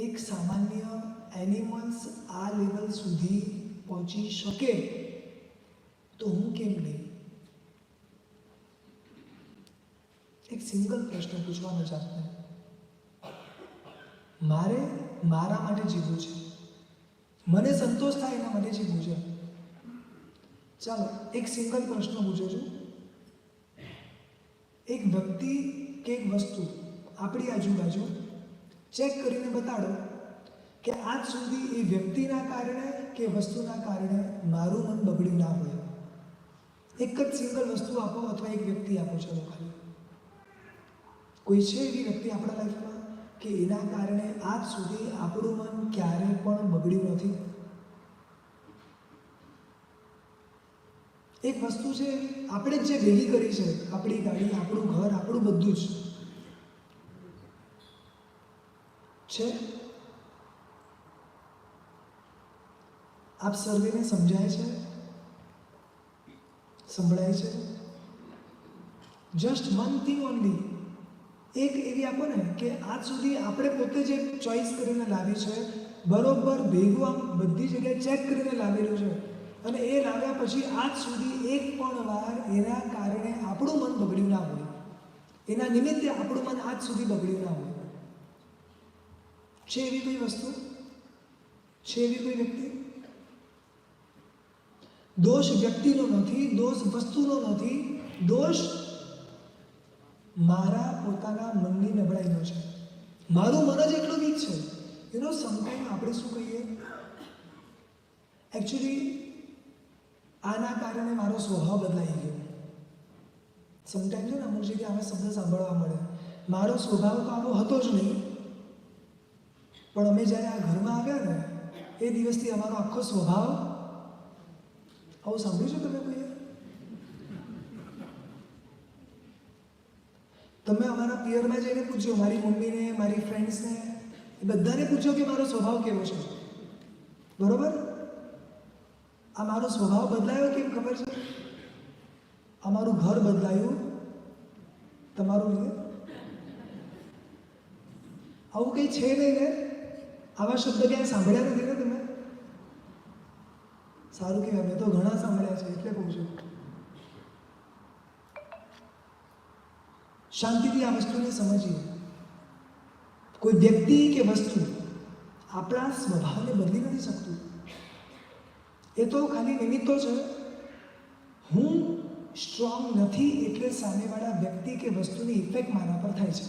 એક સામાન્ય એનિમલ્સ આ લેવલ સુધી પહોંચી શકે તો હું કેમ નહીં? એક સિંગલ પ્રશ્ન પૂછવાનો છે આપને. મારે મારા માટે જીવવું છે, મને સંતોષ થાય એના માટે જીવવું છે. ચાલો એક સિંગલ પ્રશ્ન પૂછું છું. એક વ્યક્તિ કે એક વસ્તુ આપણી આજુબાજુ ચેક કરીને બતાડો કે આજ સુધી એ વ્યક્તિના કારણે કે વસ્તુના કારણે મારું મન બગડ્યું ના હોય. એક જ સિંગલ વસ્તુ આપો અથવા એક વ્યક્તિ આપો. ચલો ખાલી કોઈ છે એવી વ્યક્તિ આપણા લાઈફમાં કે એના કારણે આજ સુધી આપણું મન ક્યારેય પણ બગડ્યું નથી? એક વસ્તુ છે આપણે જે ભેગી કરી છે, આપણી ગાડી, આપણું ઘર, આપણું બધું જ છે. આપ સર્વેને સમજાય છે? સંભળાય છે? જસ્ટ વન થિંગ ઓનલી, એક એવી આપો ને કે આજ સુધી આપણે પોતે જે ચોઈસ કરીને લાવી છે, બરોબર ભેગું આમ બધી જગ્યાએ ચેક કરીને લાવેલું છે, અને એ લાવ્યા પછી આજ સુધી એક પણ વાર એના કારણે આપણું મન બગડ્યું ના હોય, એના નિમિત્તે આપણું મન આજ સુધી બગડ્યું ના હોય. છે એવી કોઈ વસ્તુ? છે એવી કોઈ વ્યક્તિ? દોષ વ્યક્તિનો નથી, દોષ વસ્તુનો નથી, દોષ મારા પોતાના મનની નબળાઈનો છે. મારું મન જ એટલું વીક છે. સમટાઈમ આપણે શું કહીએ, એકચ્યુઅલી આના કારણે મારો સ્વભાવ બદલાઈ ગયો. સમટાઈમ છે ને અમુક જગ્યાએ આવા શબ્દ સાંભળવા મળે, મારો સ્વભાવ તો આવો હતો જ નહીં, પણ અમે જ્યારે આ ઘરમાં આવ્યા ને એ દિવસથી અમારો આખો સ્વભાવ. આવું સાંભળ્યું છે તમે કોઈએ? તમે અમારા પિયરમાં જઈને પૂછ્યો, મારી મમ્મીને, મારી ફ્રેન્ડ્સને, એ બધાને પૂછ્યો કે મારો સ્વભાવ કેવો છે? બરોબર? આ મારો સ્વભાવ બદલાયો કેમ ખબર છે? અમારું ઘર બદલાયું, તમારું નહીં. આવું કંઈ છે નહીં ને? આવા શબ્દ ક્યાંય સાંભળ્યા નથી ને તમે? સારું કહેવાય, મેં તો ઘણા સાંભળ્યા છે એટલે કહું છું. શાંતિથી આ વસ્તુને સમજીએ. કોઈ વ્યક્તિ કે વસ્તુ આપણા સ્વભાવને બદલી નથી શકતું. એ તો ખાલી નિમિત્તો છે. હું સ્ટ્રોંગ નથી એટલે સામેવાળા વ્યક્તિ કે વસ્તુની ઇફેક્ટ મારા પર થાય છે.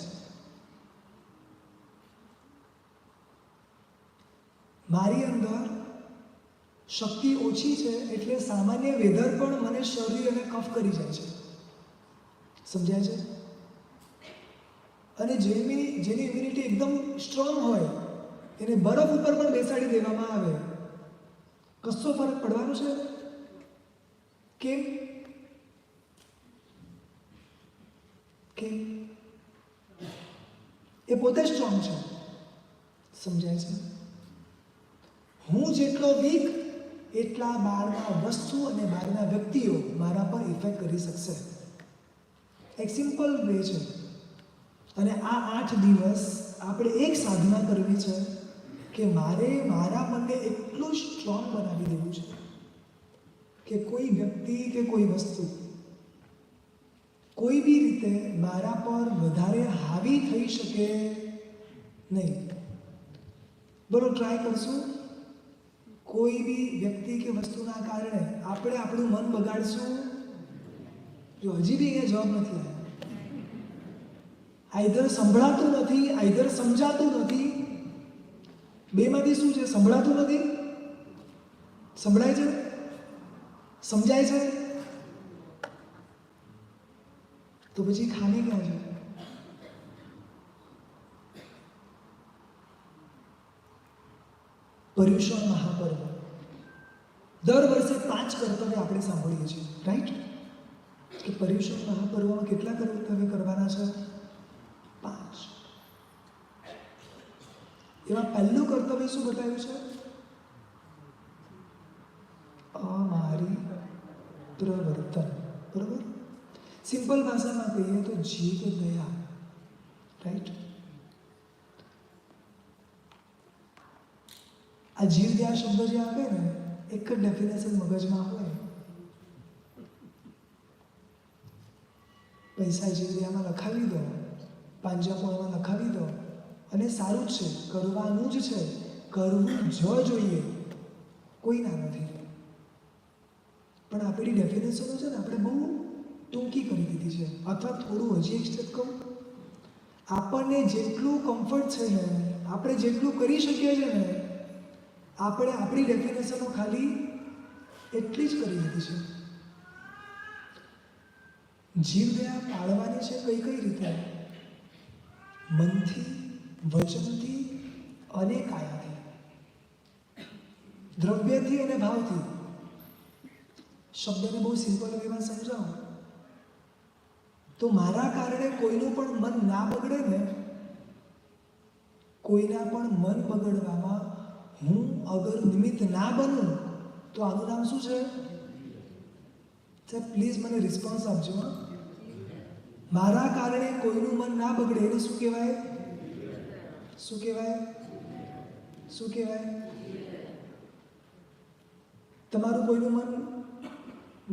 મારી અંદર શક્તિ ઓછી છે એટલે સામાન્ય વેધર પણ મને શરીર અને કફ કરી જાય છે. સમજાય છે? અને જેની ઇમ્યુનિટી એકદમ સ્ટ્રોંગ હોય એને બરફ ઉપર પણ બેસાડી દેવામાં આવે, કશો ફરક પડવાનો છે? કેમ? એ પોતે સ્ટ્રોંગ છે. સમજાય છે? હું જેટલો વીક એટલા બહારના વસ્તુ અને બહારના વ્યક્તિઓ મારા પર ઇફેક્ટ કરી શકશે. એક સિમ્પલ વે છે. અને આ 8 દિવસ આપણે એક સાધના કરવી છે કે મારે મારા મનને એટલું સ્ટ્રોંગ બનાવી દેવું છે કે કોઈ વ્યક્તિ કે કોઈ વસ્તુ કોઈ બી રીતે મારા પર વધારે હાવી થઈ શકે નહીં. બોલો, ટ્રાય કરશું? કોઈ બી વ્યક્તિ કે વસ્તુના કારણે આપણે આપણું મન બગાડશું? જો હજી બી એ જવાબ નથી આવ્યો. આઈધર સંભળાતું નથી, આઈધર સમજાતું નથી. બેમાંથી શું છે? સંભળાતું નથી, સંભળાય છે, સમજાય છે. તો પછી ખામી ક્યાં છે? પર્યુષણ મહાપર્વ દર વર્ષે 5 કર્તવ્ય આપણે સાંભળીએ છીએ, રાઈટ? કે પર્યુષણ મહાપર્વમાં કેટલા કર્તવ્ય કરવાના છે? 5. એમાં પહેલું કર્તવ્ય શું બતાવ્યું છે? અમારી પ્રવર્તન. બરોબર? સિમ્પલ ભાષામાં કહીએ તો જીવ દયા, રાઈટ? આ જીવ દયા શબ્દ જે આવે ને, એક જ ડેફિનેશન મગજમાં હોય. પૈસા જીવ દયામાં લખાવી દો, પાંજાપોળમાં લખાવી દો અને સારું જ છે, કરવાનું જ છે, કરવું જ જોઈએ, કોઈ ના નથી. પણ આપણી ડેફિનેશનો છે ને આપણે બહુ ટૂંકી કરી દીધી છે. અથવા થોડું હજી એક સ્ટેપ કહું, આપણને જેટલું કમ્ફર્ટ છે ને, આપણે જેટલું કરી શકીએ છીએ ને, આપણે આપણી ડેફિનેશનો ખાલી એટલી જ કરી દીધી છે. જીવદયા પાળવાની છે કઈ કઈ રીતે? મનથી, વચનથી અને કાયાથી, દ્રવ્યથી અને ભાવથી. શબ્દને બહુ સિમ્પલ વેમાં સમજાવું તો મારા કારણે કોઈનું પણ મન ના બગડે ને, કોઈના પણ મન બગડવામાં હું અગર નિમિત્ત ના બનું તો આનું નામ શું છે? પ્લીઝ મને રિસ્પોન્સ આપજો. મારા કારણે કોઈનું મન ના બગડે એને શું કહેવાય? શું કહેવાય? શું કહેવાય? તમારું કોઈનું મન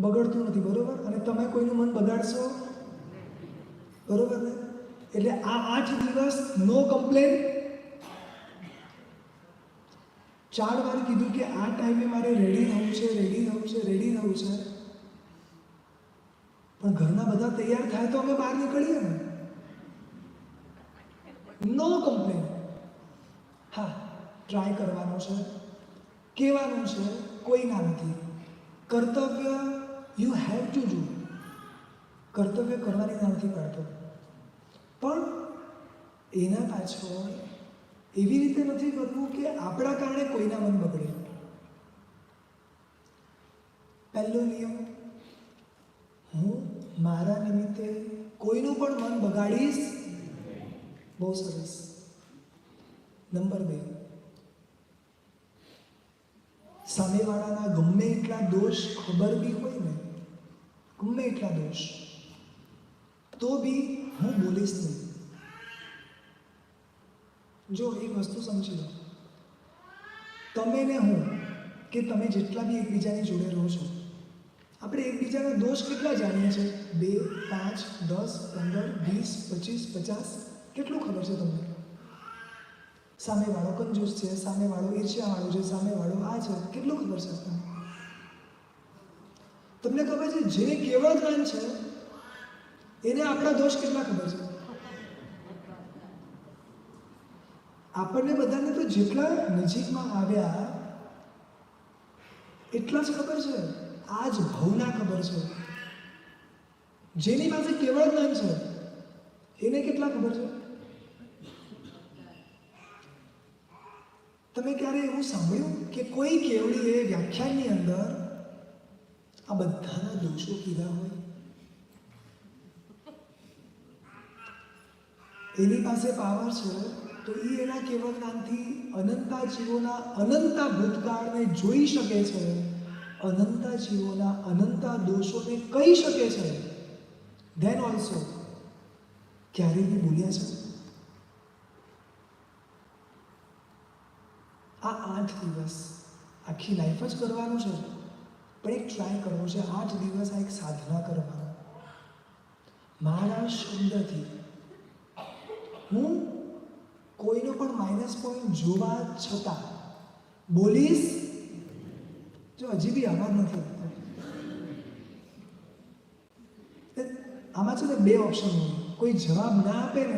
બગડતું નથી, બરોબર? અને તમે કોઈનું મન બગાડશો, બરોબર ને? એટલે આ 8 દિવસ નો કમ્પ્લેન. 4 વાર કીધું કે આ ટાઈમે મારે રેડી થવું છે, રેડી થવું છે, રેડી થવું છે. પણ ઘરના બધા તૈયાર થાય તો અમે બહાર નીકળીએ ને. નો કમ્પ્લેન. હા, ટ્રાય કરવાનો છે, કહેવાનું છે, કોઈ ના નથી. કર્તવ્ય યુ હેવ ટુ ડુ. કર્તવ્ય કરવાની ના નથી પાડતો, પણ એના પાછળ એવી રીતે નથી કરવું કે આપણા કારણે કોઈના મન બગડે. પહેલો નિયમ, હું મારા નિમિત્તે કોઈનું પણ મન બગાડીશ. બહુ સરસ. નંબર 2, સામેવાળાના ગમે એટલા દોષ ખબર બી હોય ને, ગમે એટલા દોષ, તો બી હું બોલીશ નહીં. જો એક વસ્તુ સમજી લો, તમે ને હું કે તમે જેટલા બી એકબીજાની જોડે રહો છો, આપણે એકબીજાના દોષ કેટલા જાણીએ છીએ? 2, 5, 10, 15, 20, 25, 50. કેટલું ખબર છે તમને? સામેવાળો કંજૂસ છે, સામેવાળો ઈર્ષ્યાવાળો છે, સામેવાળો આ છે, કેટલું ખબર છે તમને? તમને ખબર છે જે કેવળ જ્ઞાન છે એને આપણા દોષ કેટલા ખબર છે? આપણને બધાને તો જેટલા નજીકમાં આવ્યા એટલા જ ખબર છે. આ જ ભવના ખબર છે. જેની પાસે કેવળ જ્ઞાન છે એને કેટલા ખબર છે? તમે ક્યારે એવું સાંભળ્યું કે કોઈ કેવડીએ વ્યાખ્યાનની અંદર આ બધાના દોષો કીધા હોય? એની પાસે પાવર છે તો એ એના કેવળ જ્ઞાનથી અનંતા જીવોના અનંતા ભૂતકાળને જોઈ શકે છે, અનંતા જીવોના અનંતા દોષોને કહી શકે છે. ધેન ઓલ્સો ક્યારેય બી બોલ્યા છે? આ 8 દિવસ આખી લાઈફ જ કરવાનું છે, પણ એક ટ્રાય કરવો છે. 8 દિવસ આ એક સાધના કરવાનો. મારા શબ્દથી હું કોઈનો પણ માઇનસ પોઈન્ટ જોવા છતાં બોલીશ. જો હજી બી આભાર નથી આપતો. આમાં છે ને 2 ઓપ્શન હોય. કોઈ જવાબ ના આપે ને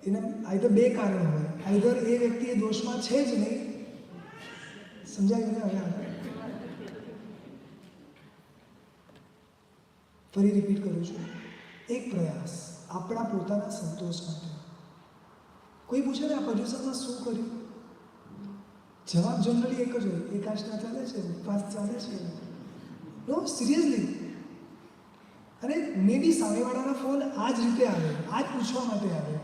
એને આઈધર 2 કારણ હોય. આઈધર એ વ્યક્તિ એ દોષમાં છે જ નહીં. સમજાયું ને? હવે ફરી રિપીટ કરું છું. એક પ્રયાસ આપણા પોતાના સંતોષ માટે. કોઈ પૂછે ને આ પર્યુષણમાં શું કર્યું? જવાબ જનરલી એક જ હોય, એકાંશના ચાલે છે, ઉપવાસ ચાલે છે. નો, સિરિયસલી. અને મે બી સામેવાળાના ફોન આ જ રીતે આવે, આ જ પૂછવા માટે આવે.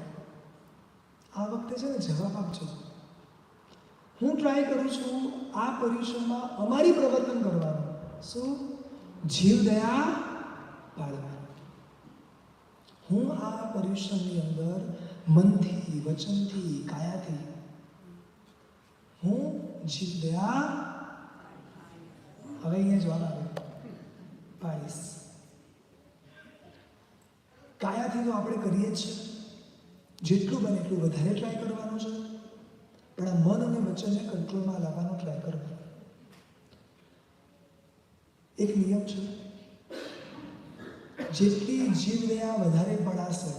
આ વખતે છે ને જવાબ આપજો. હું ટ્રાય કરું છું આ પર્યુષણમાં અમારી પ્રવર્તન કરવાનું. શું? જીવ દયા પાળવાનું. હું આ પર્યુષણની અંદર મનથી, વચનથી, કાયાથી હું જીવ દયા, હવે અહીંયા જવાબ આવે, પાડીશ. કાયાથી તો આપણે કરીએ જ છીએ, જેટલું બને એટલું વધારે ટ્રાય કરવાનું છે, પણ આ મન અને વચનને કંટ્રોલમાં લાવવાનો ટ્રાય કરવાનો. એક નિયમ છે, જેટલી જીવ દયા વધારે પડાશે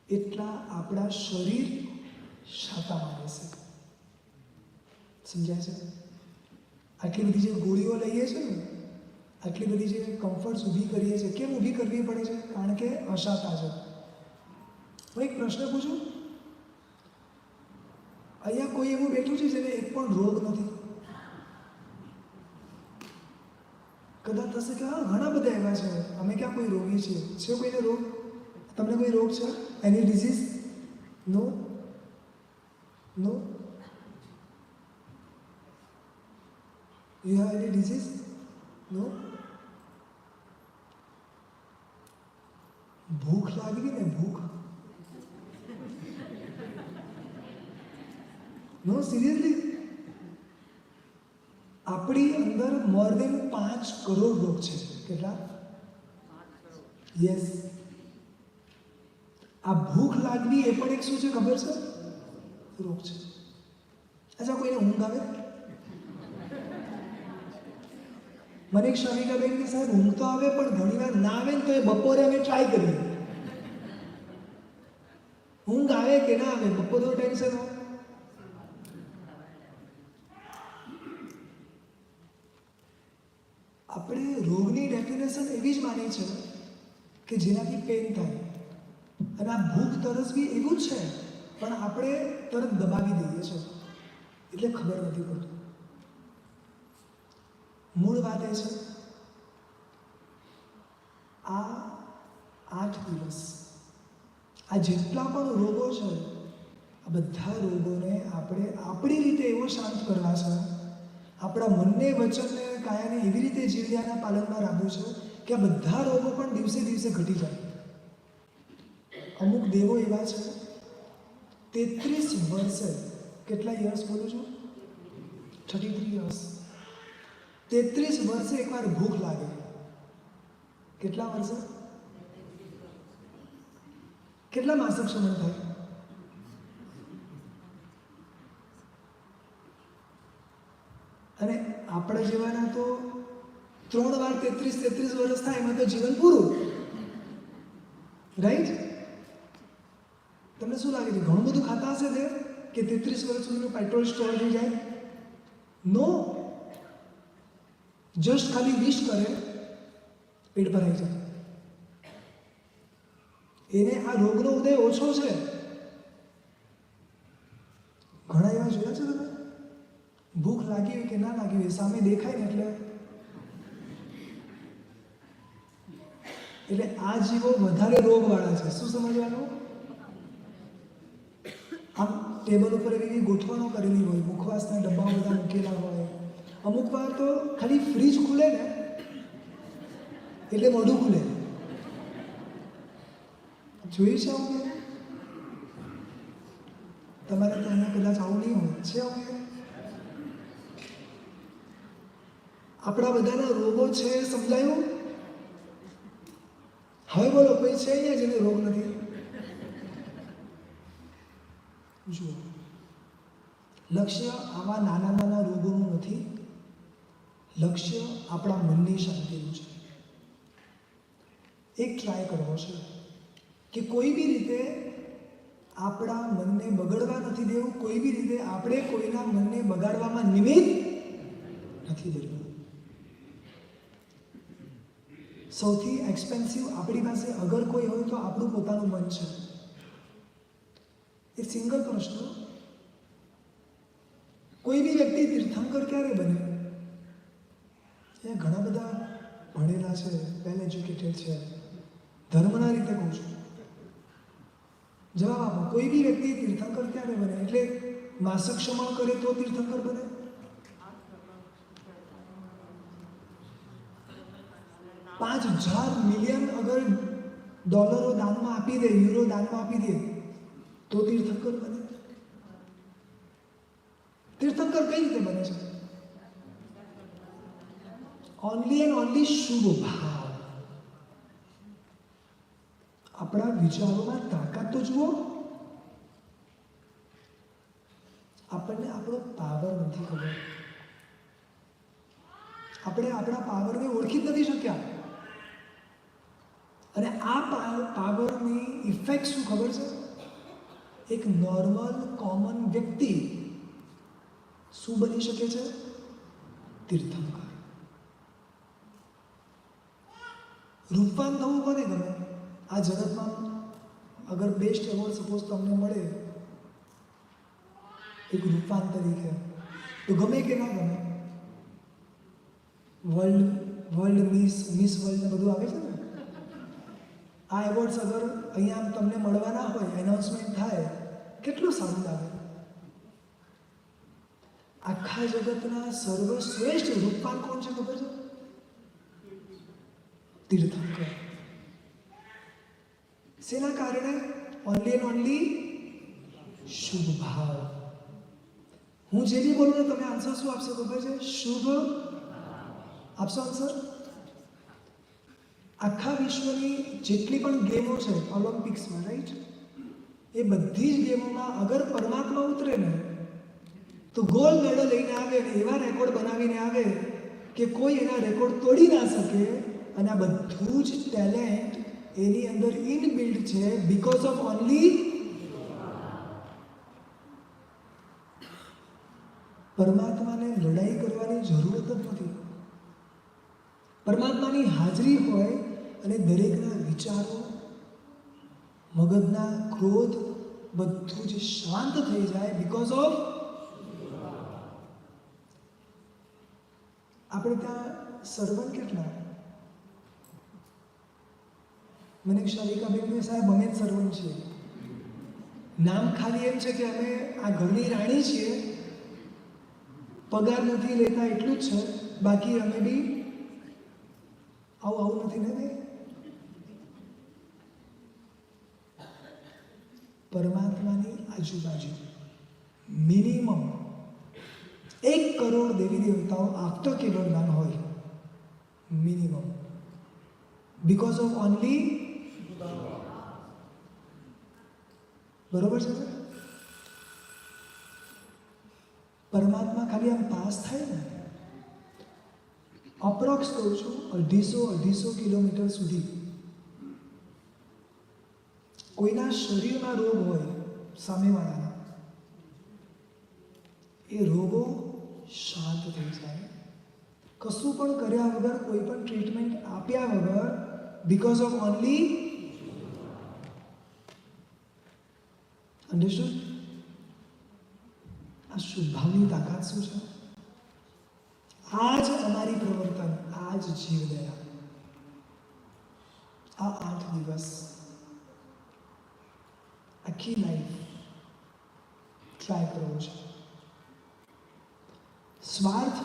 એટલા આપણા શરીર શાતામાં રહેશે. સમજાય છે? આટલી બધી જે ગોળીઓ લઈએ છીએ ને, આટલી બધી જે કમ્ફર્ટ્સ ઊભી કરીએ છીએ, કેમ ઊભી કરવી પડે છે? કારણ કે અશાતા છે. હું એક પ્રશ્ન પૂછું, અહીંયા કોઈ એવું બેઠું છે જેને એક પણ રોગ નથી? કદાચ થશે કે હા ઘણા બધા એવા છે, અમે ક્યાં કોઈ રોગી છીએ? છે કોઈને રોગ? તમને કોઈ રોગ છે? Any disease? No? No? You have any disease? No? ભૂખ લાગી ને, ભૂખ? No, seriously. આપણી અંદર મોર દેન 5 કરોડ રોગ છે. કેટલા? યસ. આ ભૂખ લાગવી એ પણ એક શું છે ખબર છે? રોગ છે. અચ્છા, કોઈને ઊંઘ આવે? મને એક શમિકાબેન કે સાહેબ ઊંઘ તો આવે પણ ઘણીવાર ના આવે ને તો એ બપોરે અમે ટ્રાય કરીએ. ઊંઘ આવે કે ના આવે બપોરનો ટેન્શન હોય. આપણે રોગની ડેફિનેશન એવી જ માની છે કે જેનાથી પેન થાય. અને આ ભૂખ તરસ બી એવું જ છે, પણ આપણે તરત દબાવી દઈએ છીએ એટલે ખબર નથી પડતું. મૂળ વાત એ છે, આ 8 દિવસ આ જેટલા પણ રોગો છે, આ બધા રોગોને આપણે આપણી રીતે એવો શાંત કરવા છે, આપણા મનને વચનને અને કાયાને એવી રીતે જીવડિયાના પાલનમાં રાખ્યું છે કે આ બધા રોગો પણ દિવસે દિવસે ઘટી જાય. અમુક દેવો એવા છે 33 વર્ષે, કેટલા યર્સ બોલું છું? 33 યર્સ. 33 વર્ષે એકવાર ભૂખ લાગે. કેટલા વર્ષે? કેટલા માસિક શમન થાય? અને આપણા જેવાના તો 3 વાર 33 વર્ષ થાય એમાં તો જીવન પૂરું. રાઈટ? તમને શું લાગે છે ઘણું બધું ખાતા હશે તે કે 33 વર્ષ સુધીનું પેટ્રોલ સ્ટોર થઈ જાય? નો. જસ્ટ ખાલી વિશ કરે પેટ ભરાઈ જાય. એને આ રોગનો ઉદય ઓછો છે. ઘણા એવા જોયા છે તમે? ભૂખ લાગી હોય કે ના લાગી હોય સામે દેખાય ને એટલે આ જીવો વધારે રોગવાળા છે. શું સમજવાનું? આમ ટેબલ ઉપર એવી ગોઠવણો કરેલી હોય, મુખવાસના ડબ્બા બધા મૂકેલા હોય. અમુક વાર તો ખાલી ફ્રીજ ખુલે ને એટલે મોઢું ખુલે. જોયું છે આવું? તમારે તો અહીંયા કદાચ આવું નહીં હોય. છે આવું? આપણા બધાના રોગો છે, સમજાયું? હવે બોલો, કોઈ છે અહીંયા જેને રોગ નથી? જુઓ, લક્ષ્ય આવા નાના નાના રોગોનું નથી. લક્ષ્ય આપણા મનની શાંતિનું છે. એક ટ્રાય કરવો છે કે કોઈ બી રીતે આપણા મનને બગડવા નથી દેવું, કોઈ બી રીતે આપણે કોઈના મનને બગાડવામાં નિમિત્ત નથી દેવું. સૌથી એક્સપેન્સિવ આપણી પાસે અગર કોઈ હોય તો આપણું પોતાનું મન છે. એક સિંગલ પ્રશ્ન, કોઈ બી વ્યક્તિ તીર્થંકર ક્યારે બને? એ ઘણા બધા ભણેલા છે, વેલ એજ્યુકેટેડ છે, ધર્મના રીતે કહું છું. જવાબ આપો, કોઈ બી વ્યક્તિ તીર્થંકર ક્યારે બને? એટલે માસિક શમન કરે તો તીર્થંકર બને? $5,000 મિલિયન અગર ડોલરો દાનમાં આપી દે, યુરો દાનમાં આપી દે તો તીર્થંકર બને? તીર્થંકર કઈ રીતે બને છે? ઓનલી એન્ડ ઓનલી શુભ ભાવ. આપણા વિચારોમાં તાકાત તો જુઓ. આપણને આપણો પાવર નથી ખબર. આપણે આપણા પાવરને ઓળખી જ નથી શક્યા. અને આ પાવરની ઇફેક્ટ શું ખબર છે? એક નોર્મલ કોમન વ્યક્તિ શું બની શકે છે? તીર્થંકર. રૂપવાન થવું કોને ગમે? આ જગતમાં અગર બેસ્ટ એવોર્ડ સપોઝ તમને મળે એક રૂપવાન તરીકે, તો ગમે કે ના ગમે? વર્લ્ડ મિસ વર્લ્ડ ને બધું આવે છે ને. આ એવોર્ડ્સ અગર અહીંયા તમને મળવાના હોય, એનાઉન્સમેન્ટ થાય, કેટલું સારું લાગે. આખા જગતના સર્વશ્રેષ્ઠ રૂપવાન કોણ છે ખબર છે? તીર્થંકર. શેના કારણે? ઓનલી એન્ડ ઓનલી શુભ ભાવ. હું જે બી બોલું ને તમે આન્સર શું આપશો ખબર છે? શુભ આપશો આન્સર. આખા વિશ્વની જેટલી પણ ગેમો છે ઓલિમ્પિક્સમાં, રાઈટ, એ બધી જ ગેમોમાં અગર પરમાત્મા ઉતરે ને તો ગોલ્ડ મેડલ લઈને આવે ને એવા રેકોર્ડ બનાવીને આવે કે કોઈ એના રેકોર્ડ તોડી ના શકે. અને આ બધું જ ટેલેન્ટ એની અંદર ઇનબિલ્ડ છે બીકોઝ ઓફ ઓનલી પરમાત્માને લડાઈ કરવાની જરૂરત જ નથી. પરમાત્માની હાજરી હોય અને દરેકના વિચારો, મગજના ક્રોધ બધું જ શાંત થઈ જાય બીકોઝ ઓફ. આપણે ત્યાં સર્વન્ટ કેટલા? મને શાલિકાબેન સાહેબ અમે જ સર્વન્ટ છીએ. નામ ખાલી એમ છે કે અમે આ ઘરની રાણી છીએ, પગાર નથી લેતા એટલું જ છે, બાકી અમે બી આવું નથી ને ભાઈ. પરમાત્માની આજુબાજુ મિનિમમ 1 કરોડ દેવી દેવતાઓ આપતો કેવળ જ્ઞાન હોય, મિનિમમ, બીકોઝ ઓફ ઓનલી, બરોબર છે. પરમાત્મા ખાલી આમ પાસ થાય ને, અપ્રોક્સ કહું છું 250 કિલોમીટર સુધી. કોઈના શરીરમાં રોગ હોય સામેવાળાના, એ રોગો શાંત થઈ જાય, કશું પણ કર્યા વગર, કોઈ પણ ટ્રીટમેન્ટ આપ્યા વગર, બીકોઝ ઓફ ઓનલી અન્ડરસ્ટુડ. આ શુદ્ધ ભાવની તાકાત શું છે? આ જ અમારી પ્રવર્તન, આ જ જીવદયા. આ 8 દિવસ, આખી લાઈફ ટ્રાય કરવો છે. સ્વાર્થ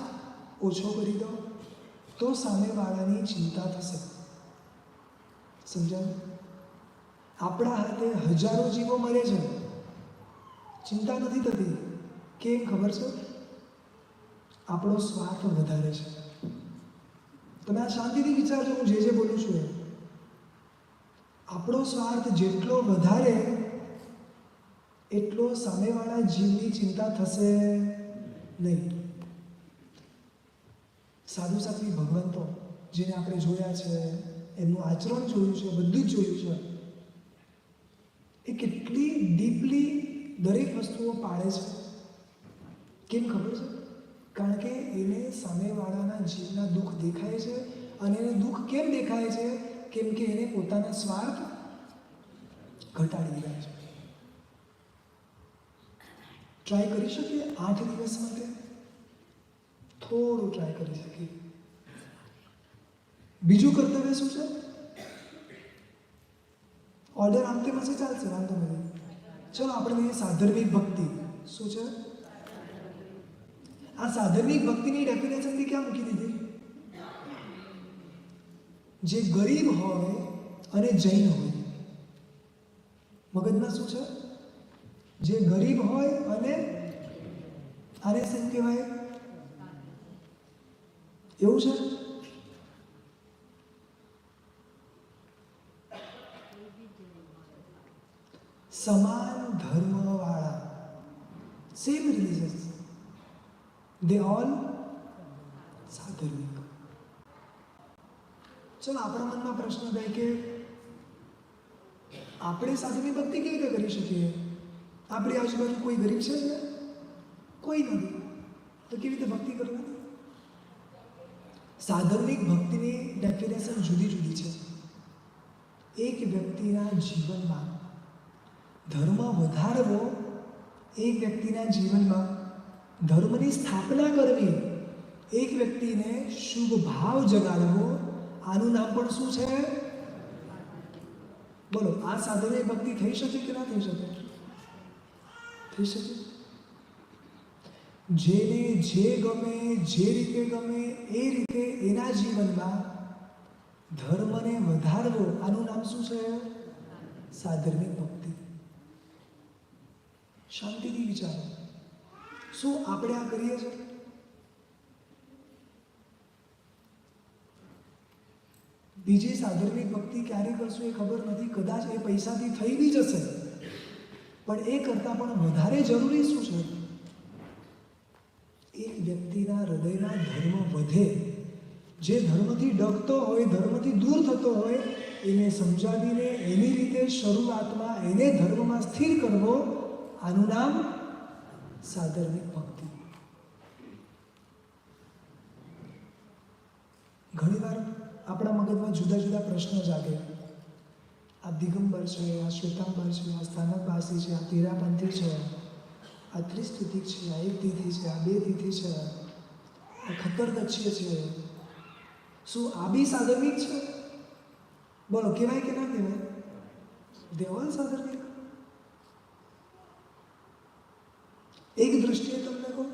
ઓછો કરી દો તો સામેવાળાની ચિંતા થશે. સમજાયું? આપણા હાથે હજારો જીવો મરે છે, ચિંતા નથી થતી. કેમ ખબર છે? આપણો સ્વાર્થ વધારે છે. તમે આ શાંતિથી વિચારજો, હું જે બોલું છું એ. આપણો સ્વાર્થ જેટલો વધારે એટલો સામેવાળા જીવની ચિંતા થશે નહીં. સાધુ સાત્વી ભગવંતો જેને આપણે જોયા છે, એમનું આચરણ જોયું છે, બધું જ જોયું છે, એ કેટલી ડીપલી દરેક વસ્તુઓ પાળે છે. કેમ ખબર છે? કારણ કે એને સામેવાળાના જીવના દુઃખ દેખાય છે. અને એને દુઃખ કેમ દેખાય છે? કેમ કે એને પોતાના સ્વાર્થ ઘટાડી રહ્યા છે. ટ્રાય કરી શકીએ 8 દિવસ માટે? થોડું ટ્રાય કરી શકીએ. બીજું કર્તવ્ય શું છે? ઓર્ડર આમ તેમ હશે, ચાલશે, વાંધો નથી. ચલો આપણે કહીએ સાધર્મિક ભક્તિ. શું છે આ સાધર્મિક ભક્તિની ડેફિનેશન બી ક્યાં મૂકી દીધી? જે ગરીબ હોય અને જૈન હોય. મગજમાં શું છે? જે ગરીબ હોય અને આને શું કહેવાય? એવું છે? સમાન ધર્મવાળા, સેમ રિલિજન્સ, દે ઓલ સાધર્મિક. ચલો આપણા મનમાં પ્રશ્ન થાય કે આપણે સાધુની ભક્તિ કેવી રીતે કરી શકીએ? આપણી આજુબાજુ કોઈ ગરીબ છે ને? કોઈ નથી, તો કેવી રીતે ભક્તિ કરવાની? સાધર્મિક ભક્તિની ડેફિનેશન જુદી જુદી છે. એક વ્યક્તિના જીવનમાં ધર્મ વધારવો, એક વ્યક્તિના જીવનમાં ધર્મની સ્થાપના કરવી, એક વ્યક્તિને શુભ ભાવ જગાડવો, આનું નામ પણ શું છે? બોલો, આ સાધર્મિક ભક્તિ થઈ શકે કે ના થઈ શકે? થઈ શકે. જેને જે ગમે, જે રીતે ગમે એ રીતે એના જીવનમાં ધર્મને વધારવો, આનું નામ શું છે? સાધર્મિક ભક્તિ. શાંતિથી વિચારો, શું આપણે આ કરીએ છીએ? બીજી સાધર્મિક ભક્તિ ક્યારે કરશું એ ખબર નથી. કદાચ એ પૈસાથી થઈ બી જશે, પણ એ કરતાં પણ વધારે જરૂરી શું છે? એક વ્યક્તિના હૃદયમાં ધર્મ વધે. જે ધર્મથી ડગતો હોય, ધર્મથી દૂર થતો હોય, એને સમજાવીને એની રીતે શરૂઆતમાં એને ધર્મમાં સ્થિર કરવો, આનું નામ સાધર્મિક ભક્તિ. ઘણીવાર આપણા મગજમાં જુદા જુદા પ્રશ્નો જાગે. આ દિગંબર છે, આ શ્વેતાંબર છે, આ સ્થાનકવાસી છે, આ તેરાપંથી છે, આ ત્રિસ્તુતિક છે, આ એક તિથિ છે, આ બે તિથિ છે, આ ખતરદક્ષીય છે. શું આ બી સાધર્મિક છે? બોલો, કહેવાય કે ના કહેવાય? દેવલ સાધર્મિક. એક દૃષ્ટિએ તમને કહું,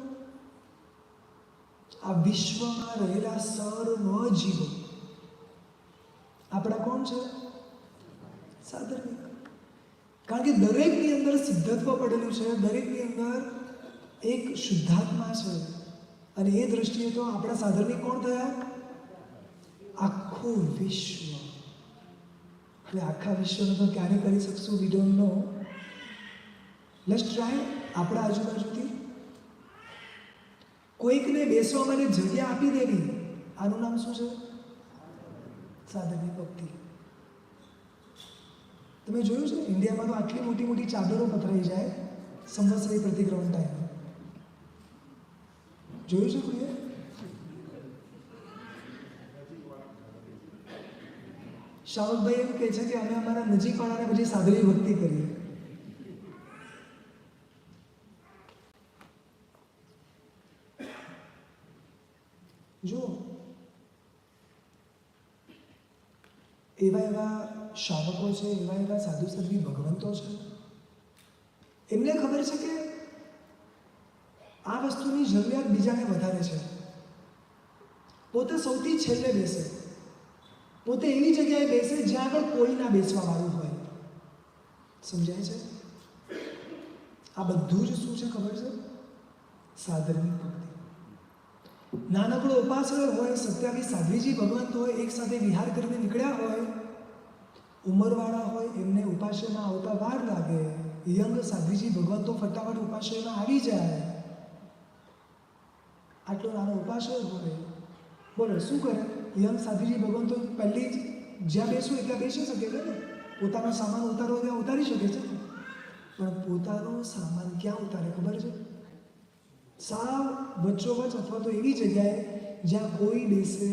આ વિશ્વમાં રહેલા સર્વ જીવો આપણા કોણ છે? સાધર્મિક. કારણ કે દરેકની અંદર સિદ્ધત્વ પડેલું છે, દરેકની અંદર એક શુદ્ધાત્મા છે. અને એ દ્રષ્ટિએ તો આપણા સાધર્મિક કોણ થયા? આખું વિશ્વ. હવે આખા વિશ્વને તો ક્યારે કરી શકશું? We don't know. Let's try. આપણા આજુબાજુથી કોઈકને બેસવા માટે જગ્યા આપી દેવી, આનું નામ શું છે? સાધર્મિક ભક્તિ. તમે જોયું છે ઇન્ડિયામાં તો આટલી મોટી મોટી ચાદરો પથરાઈ જાય સંવત્સરી પ્રતિક્રમણ ટાઈમે. જોયું છે કોઈએ? શાવકભાઈ એમ કહે છે કે અમે અમારા નજીકવાળાને પછી સાધરી ભક્તિ કરીએ. જો એવા એવા શાવકો છે, એવા એવા સાધુ સાધ્વી ભગવંતો છે, એમને ખબર છે કે આ વસ્તુની જરૂરિયાત બીજાને વધારે છે. પોતે સૌથી છેલ્લે બેસે, પોતે એવી જગ્યાએ બેસે જ્યાં આગળ કોઈ ના બેસવા વાળું હોય. સમજાય છે? આ બધું જ શું છે ખબર છે? સાધર્મિક ભક્તિ. નાનકડો ઉપાસક હોય, 27 સાધ્વીજી ભગવંત હોય, એક સાથે વિહાર કરીને નીકળ્યા હોય, ઉંમરવાળા હોય, એમને ઉપાશ્રયમાં આવતા વાર લાગે. યંગ સાધ્વીજી ભગવંતો ફટાફટ ઉપાશ્રયમાં આવી જાય. આટલો નાનો ઉપાસક હોય, બોલો શું કરે? યંગ સાધ્વીજી ભગવંતો પહેલી જ જ્યાં બેસવું ત્યાં બેસી શકે છે ને. પોતાનો સામાન ઉતારવો ત્યાં ઉતારી શકે છે, પણ પોતાનો સામાન ક્યાં ઉતારે ખબર છે? સાવ વચ્ચોવચ અથવા તો એવી જગ્યાએ જ્યાં કોઈ બેસે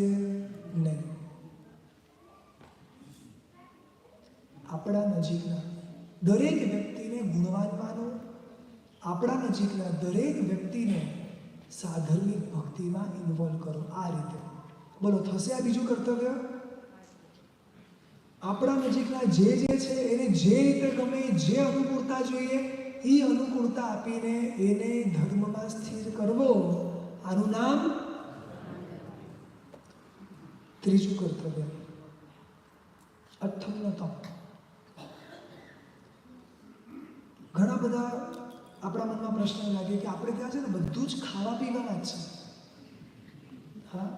નહીં. આપણા નજીકના દરેક વ્યક્તિને ગુણવાન માનો. આપણા નજીકના દરેક વ્યક્તિને સાધર્મિક ભક્તિમાં ઇન્વોલ્વ કરો. આ રીતે બોલો, થશે આ બીજું કર્તવ્ય? આપણા નજીકના જે છે એને જે રીતે ગમે, જે અનુકૂળતા જોઈએ એ અનુકૂળતા આપીને એને ધર્મમાં સ્થિર કરવો. આનું નામ ત્રીજું કર્તવ્ય. અઠ્ઠમનો તપ. ઘણા બધા આપણા મનમાં પ્રશ્ન લાગે કે આપણે ત્યાં છે ને બધું જ ખાવા પીવાના જ છે. હા,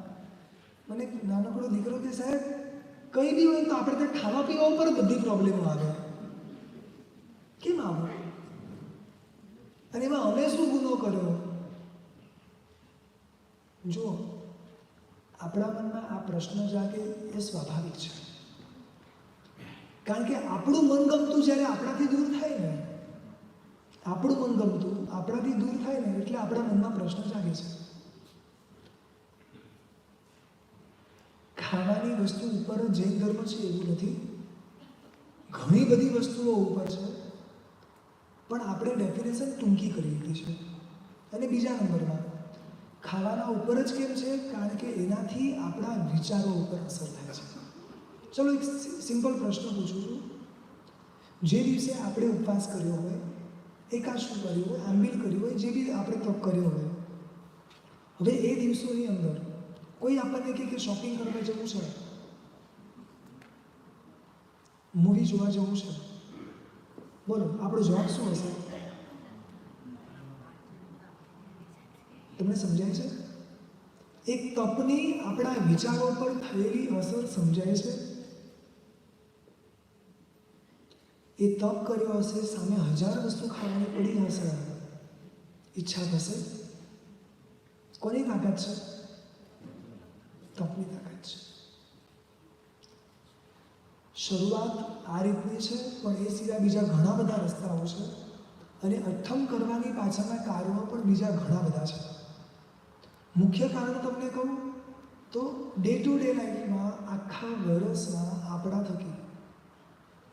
મને એક નાનકડો દીકરો કે સાહેબ કંઈ બી હોય તો આપણે ત્યાં ખાવા પીવા ઉપર બધી પ્રોબ્લેમો આવે. કેમ આવે? અને એમાં અમે શું ગુનો કર્યો? જો આપણા મનમાં આ પ્રશ્ન જાગે એ સ્વાભાવિક છે. કારણ કે આપણું મનગમતું જ્યારે આપણાથી દૂર થાય ને, આપણું મનગમતું આપણાથી દૂર થાય ને એટલે આપણા મનમાં પ્રશ્ન જાગે છે. ખાવાની વસ્તુ ઉપર જ જૈન ધર્મ છે એવું નથી. ઘણી બધી વસ્તુઓ ઉપર છે, પણ આપણે ડેફિનેશન ટૂંકી કરી દીધી છે. અને બીજા નંબરમાં ખાવાના ઉપર જ કેમ છે? કારણ કે એનાથી આપણા વિચારો ઉપર અસર થાય છે. ચલો એક સિમ્પલ પ્રશ્ન પૂછું છું. જે દિવસે આપણે ઉપવાસ કર્યો હોય, એકાદશી કર્યું હોય, આંબીલ કર્યું હોય, જે બી આપણે તપ કર્યો હોય, હવે એ દિવસોની અંદર કોઈ આપણને કહે કે શોપિંગ કરવા જવું છે, મૂવી જોવા જવું છે, બોલો આપણો જવાબ શું હશે? તમને સમજાય છે? એક તપની આપણા વિચારો પર થયેલી અસર સમજાય છે? એ તપ કર્યો હશે, સામે 1000 વસ્તુ ખાવાની પડી હશે, ઈચ્છા થશે? કોની તાકાત છે? તપની તાકાત છે. શરૂઆત આ રીતની છે, પણ એ સિવાય બીજા ઘણા બધા રસ્તાઓ છે. અને અઠ્ઠમ કરવાની પાછળના કારણો પણ બીજા ઘણા બધા છે. મુખ્ય કારણ તમને કહું તો ડે ટુ ડે લાઈફમાં આખા વર્ષમાં આપણા થકી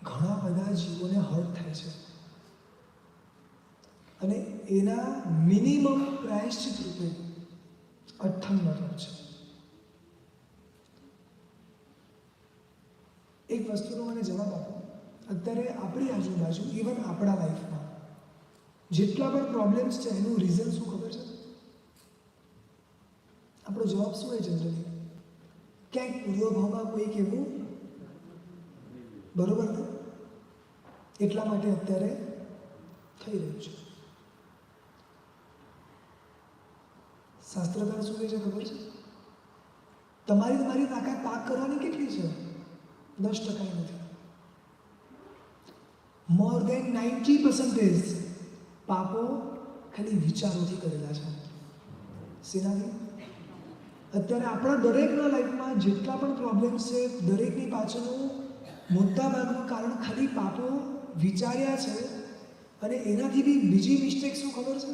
ઘણા બધા જીવોને હર્ટ થાય છે. અને એના મિનિમમ પ્રાયશ્ચિત રૂપે અઠ્ઠમનો તપ છે. એક વસ્તુનો મને જવાબ આપો. અત્યારે આપણી આજુબાજુ ઇવન આપણા લાઈફમાં જેટલા પણ પ્રોબ્લેમ્સ છે એનું રીઝન શું ખબર છે? આપણો આપણો જવાબ શું હોય જનરલી? ક્યાંક પૂર્વભાવમાં કોઈક એવું બરોબર ને એટલા માટે અત્યારે થઈ રહ્યું છે. શાસ્ત્રકાર શું કહે છે ખબર છે? તમારી તાકાત પાપ કરવાની કેટલી છે? 10% નથી. મોર દેન 90% પાપો ખાલી વિચારોથી કરેલા છે. શેનાથી? અત્યારે આપણા દરેકના લાઈફમાં જેટલા પણ પ્રોબ્લેમ્સ છે દરેકની પાછળનું મોટાભાગનું કારણ ખાલી પાપો વિચાર્યા છે. અને એનાથી બી બીજી મિસ્ટેક શું ખબર છે?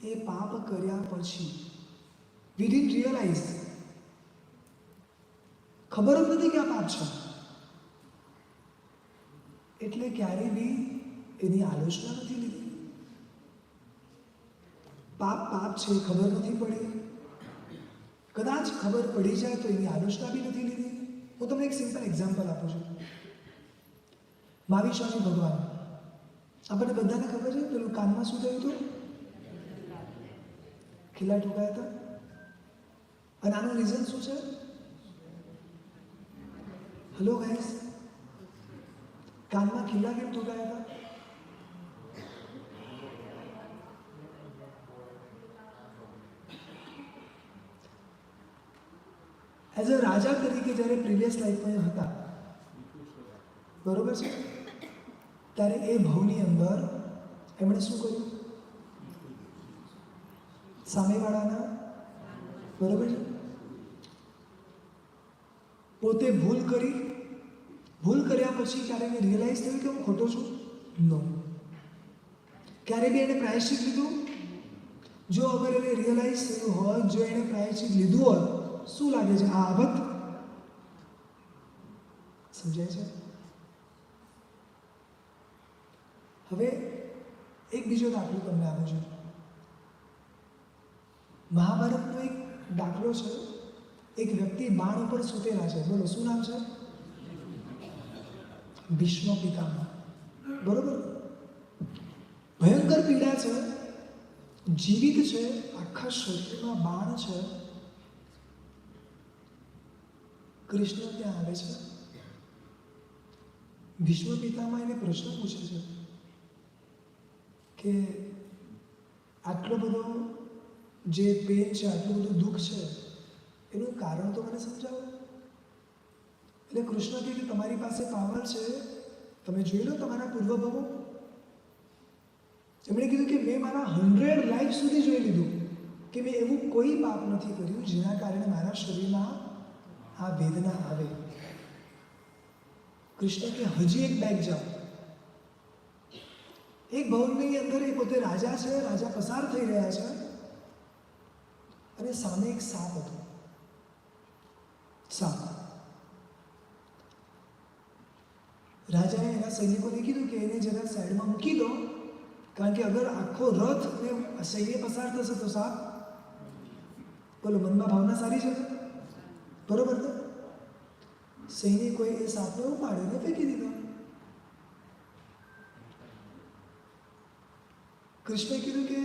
એ પાપ કર્યા પછી વી ડિડન્ટ રિયલાઇઝ, ખબર જ નથી કે આ પાપ છે એટલે ક્યારેય બી એની આલોચના નથી લીધી. પાપ છે ખબર નથી પડી, કદાચ ખબર પડી જાય તો એની આલોચના બી નથી લીધી. હું તમને એક સિમ્પલ એક્ઝામ્પલ આપું છું. મહાવીર સ્વામી ભગવાન, આપણને બધાને ખબર છે પેલું કાનમાં શું થયું હતું? ખીલા ઠોકાયા હતા. અને આનું રીઝન શું છે? હેલો ગાઈસ, કાનમાં ખીલા કેમ ઠોકાયા હતા? એઝ અ રાજા તરીકે જ્યારે પ્રીવિયસ લાઈફમાં હતા, બરોબર છે, ત્યારે એ ભવની અંદર એમણે શું કર્યું? સામેવાળાના, બરોબર છે, પોતે ભૂલ કરી. ભૂલ કર્યા પછી ક્યારે એને રિયલાઇઝ થયું કે હું ખોટો છું? નો. ક્યારે બી એને પ્રાયશ્ચિત લીધું? જો અગર એને રિયલાઇઝ થયું હોય, જો એને પ્રાયશ્ચિત લીધું હોય, શું લાગે છે? આ આબત સમજાય છે? હવે એક બીજો દાખલો તમને આપું છું. મહાભારતનો એક દાખલો છે. એક વ્યક્તિ બાણ ઉપર સૂતેલા છે. બોલો શું નામ છે? ભીષ્મ પિતામહ. બરોબર? ભયંકર પીડા છે, જીવિત છે, આખા શરીરમાં બાણ છે. કૃષ્ણ ત્યાં આવે છે. ભીષ્મ પિતામહ એને પ્રશ્ન પૂછે છે કે આટલો બધો જે પેન છે, આટલું બધું દુઃખ છે, એનું કારણ તો મને સમજાવો. એટલે કૃષ્ણ કહે કે તમારી પાસે પાવર છે, તમે જોઈ લો તમારા પૂર્વભાવો. એમણે કીધું કે મેં મારા 100 લાઈફ સુધી જોઈ લીધું કે મેં એવું કોઈ પાપ નથી કર્યું જેના કારણે મારા શરીરમાં આ વેદના આવે. કૃષ્ણ કે હજી એક બેગ જાઓ. એક ભવનની અંદર એ પોતે રાજા છે, રાજા પસાર થઈ રહ્યા છે અને સામે એક સાપ હતો. સાપ. રાજાએ એના સૈનિકોને કીધું કે એને જરા સાઈડમાં મૂકી દો, કારણ કે અગર આખો રથ ને સૈન્ય પસાર થશે તો સાપ, બોલો મનમાં ભાવના સારી છે, બરોબર ને? સૈનિકોએ એ સાપને ઉપાડીને ફેંકી દીધો. કૃષ્ણએ કીધું કે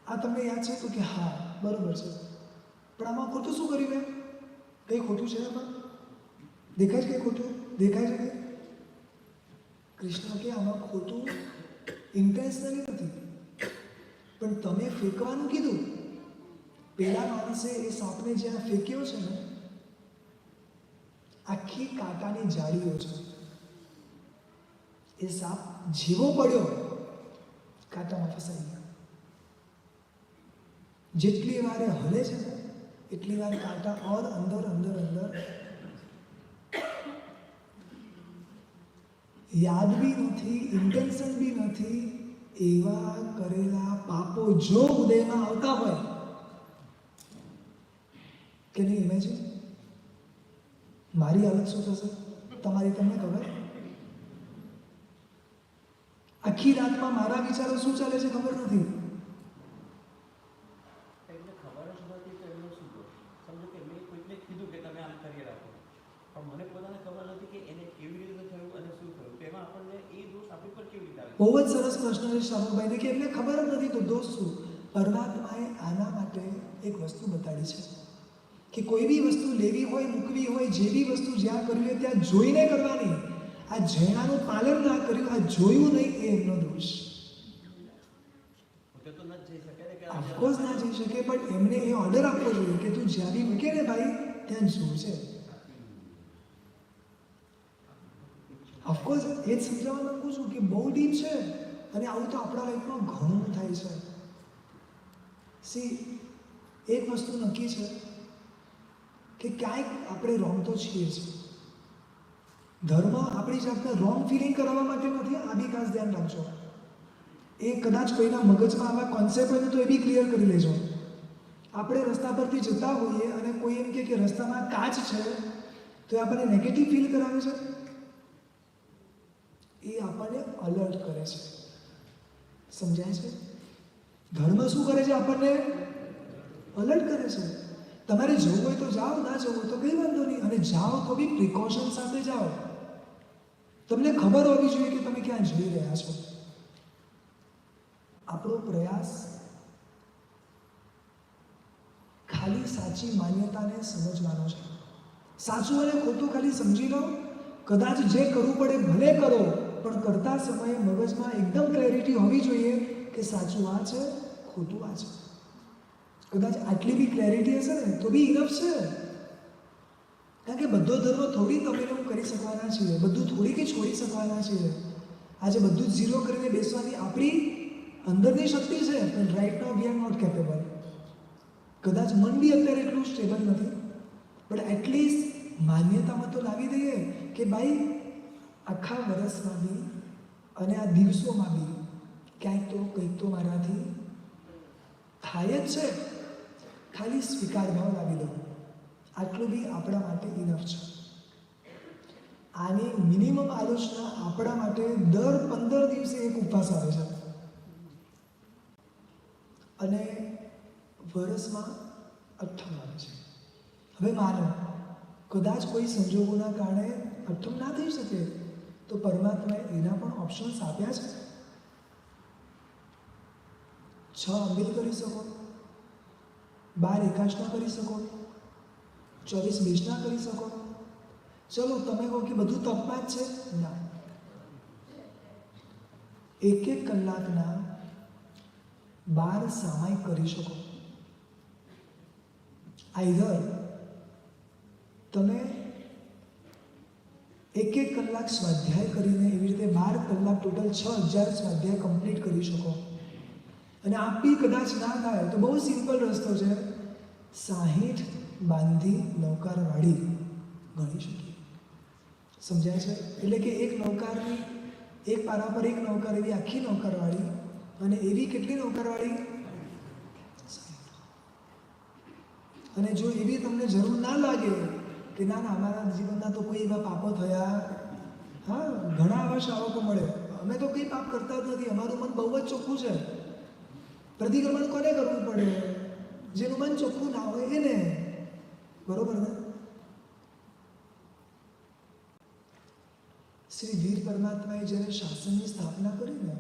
આ તમને યાદ છે? તો કે હા, બરોબર છે. પણ આમાં ખોટું શું કર્યું મેં? કંઈ ખોટું છે આમાં? દેખાય છે કંઈ ખોટું? દેખાય છે કંઈ? કૃષ્ણ કે આમાં ખોટું ઇન્ટેન્શનલી નથી, પણ તમે ફેંકવાનું કીધું. પેલા માણસે એ સાપને જ્યાં ફેંક્યો છે ને, આખી કાંટાની જાળીઓ છે. એ સાપ જેવો પડ્યો કાંટામાં ફસાઈ ગયો. જેટલી વાર એ હલે છે ને એટલી વાર કાંટા ઓર અંદર અંદર અંદર. યાદ બી નથી, ઇન્ટેન્શન બી નથી. એવા કરેલા પાપો જો ઉદયમાં આવતા હોય કે નહીં, ઇમેજિન મારી હાલત શું થશે, તમારી તમને ખબર? આખી રાતમાં મારા વિચારો શું ચાલે છે ખબર નથી. એમને ખબર જ નથી તો એમનો શું દોષ? સમજો કે મેં કોઈકને કીધું કે તમે આમ કરી રાખો, પણ મને પોતાને ખબર નથી કે એને કેવી રીતે થયું અને શું થયું. તો એમાં આપણને એ દોષ આપણી પર કેવી રીતે આવે? બહુ જ સરસ પ્રશ્ન છે શાહરુખભાઈને કે એમને ખબર જ નથી તો દોષ શું? પરમાત્માએ આના માટે એક વસ્તુ બતાડી છે કે કોઈ બી વસ્તુ લેવી હોય, મૂકવી હોય, જે બી વસ્તુ જ્યાં કરવી હોય ત્યાં જોઈને કરવાની. આ જૈનાનું પાલન ના કર્યું, આ જોયું નહીં, એ એમનો દોષ. પોતે તો ન જ જઈ શકે ને કે ઓફકોર્સ ના જઈ શકે, પણ એમને એ ઓર્ડર આપવો જોઈએ કે તું જ્યાં બી મૂકે ને ભાઈ ત્યાં જોજે. ઓફકોર્સ એ જ સમજાવવા માંગુ છું કે બહુ ડીપ છે અને આવું તો આપણા લાઈફમાં ઘણું થાય છે. સી, એક વસ્તુ નક્કી છે કે ક્યાંક આપણે રોંગ તો છીએ જ. ધર્મ આપણી જાતને રોંગ ફિલિંગ કરાવવા માટે નથી. આ બી ખાસ ધ્યાન રાખજો. એ કદાચ કોઈના મગજમાં આવા કોન્સેપ્ટ હોય તો એ બી ક્લિયર કરી લેજો. આપણે રસ્તા પરથી જતા હોઈએ અને કોઈ એમ કે રસ્તામાં કાચ છે તો એ આપણને નેગેટિવ ફીલ કરાવે છે. એ આપણને અલર્ટ કરે છે. સમજાય છે? ધર્મ શું કરે છે? આપણને અલર્ટ કરે છે. તમારે જવું હોય તો જાઓ, ના જવું હોય તો કંઈ વાંધો નહીં, અને જાઓ તો બી પ્રિકોશન સાથે જાઓ. તમને ખબર હોવી જોઈએ કે તમે ક્યાં જઈ રહ્યા છો. આપણો પ્રયાસ ખાલી સાચી માન્યતાને સમજવાનો છે. સાચું અને ખોટું ખાલી સમજી લો. કદાચ જે કરવું પડે ભલે કરો, પણ કરતા સમયે મગજમાં એકદમ ક્લેરિટી હોવી જોઈએ કે સાચું આ છે, ખોટું આ છે. કદાચ આટલી બી ક્લેરિટી હશે ને તો બી ઇનફ છે. કારણ કે બધો ધર્મ થોડી તમે હું કરી શકવાના છીએ, બધું થોડી કે છોડી શકવાના છીએ. આજે બધું જ ઝીરો કરીને બેસવાની આપણી અંદરની શક્તિ છે, પણ right now we are not capable. કદાચ મન બી અત્યારે એટલું સ્ટેબલ નથી, બટ એટલીસ્ટ માન્યતામાં તો લાવી દઈએ કે ભાઈ આખા વર્ષમાં બી અને આ દિવસોમાં બી ક્યાંક તો કંઈક તો મારાથી થાય જ છે. ખાલી સ્વીકાર ભાવ લાવી દો. આટલું બી આપણા માટે ઇનફ છે. આની મિનિમમ આલોચના આપણા માટે દર 15 દિવસે એક ઉપવાસ આવે છે અને વર્ષમાં 8 આવે છે. હવે માનો કદાચ કોઈ સંજોગોના કારણે 8 ના થઈ શકે તો પરમાત્માએ એના પણ ઓપ્શન્સ આપ્યા છે. 6 અમલ કરી શકો, 12 એકાદશના કરી શકો, 24 બેસના કરી શકો. ચલો તમે કહો કે બધું તપમાં જ છે. ના, 1 કલાકના 12 સામાયિક કરી શકો. આઈધર તમે 1 કલાક સ્વાધ્યાય કરીને એવી રીતે 12 કલાક ટોટલ 6000 સ્વાધ્યાય કમ્પ્લીટ કરી શકો. અને આ બી કદાચ ના થાય તો બહુ સિમ્પલ રસ્તો છે. 60 બાંધી નૌકારવાળી ગણી શકીએ. સમજાય છે? એટલે કે એક નૌકારની એક પારા પર એક નૌકાર, એવી આખી નૌકારવાળી. અને એવી કેટલી નૌકારવાળી? 60. અને જો એવી તમને જરૂર ના લાગે કે ના ના અમારા જીવનના તો કોઈ એવા પાપો થયા, હા ઘણા આવા શ્રાવકો મળે, અમે તો કંઈ પાપ કરતા જ નથી, અમારું મન બહુ જ ચોખ્ખું છે. પ્રતિક્રમણ કોને કરવું પડે? જેનું મન ચોખ્ખું ના હોય એને. બરોબર ને? શ્રી વીર પરમાત્માએ જ્યારે શાસનની સ્થાપના કરી ને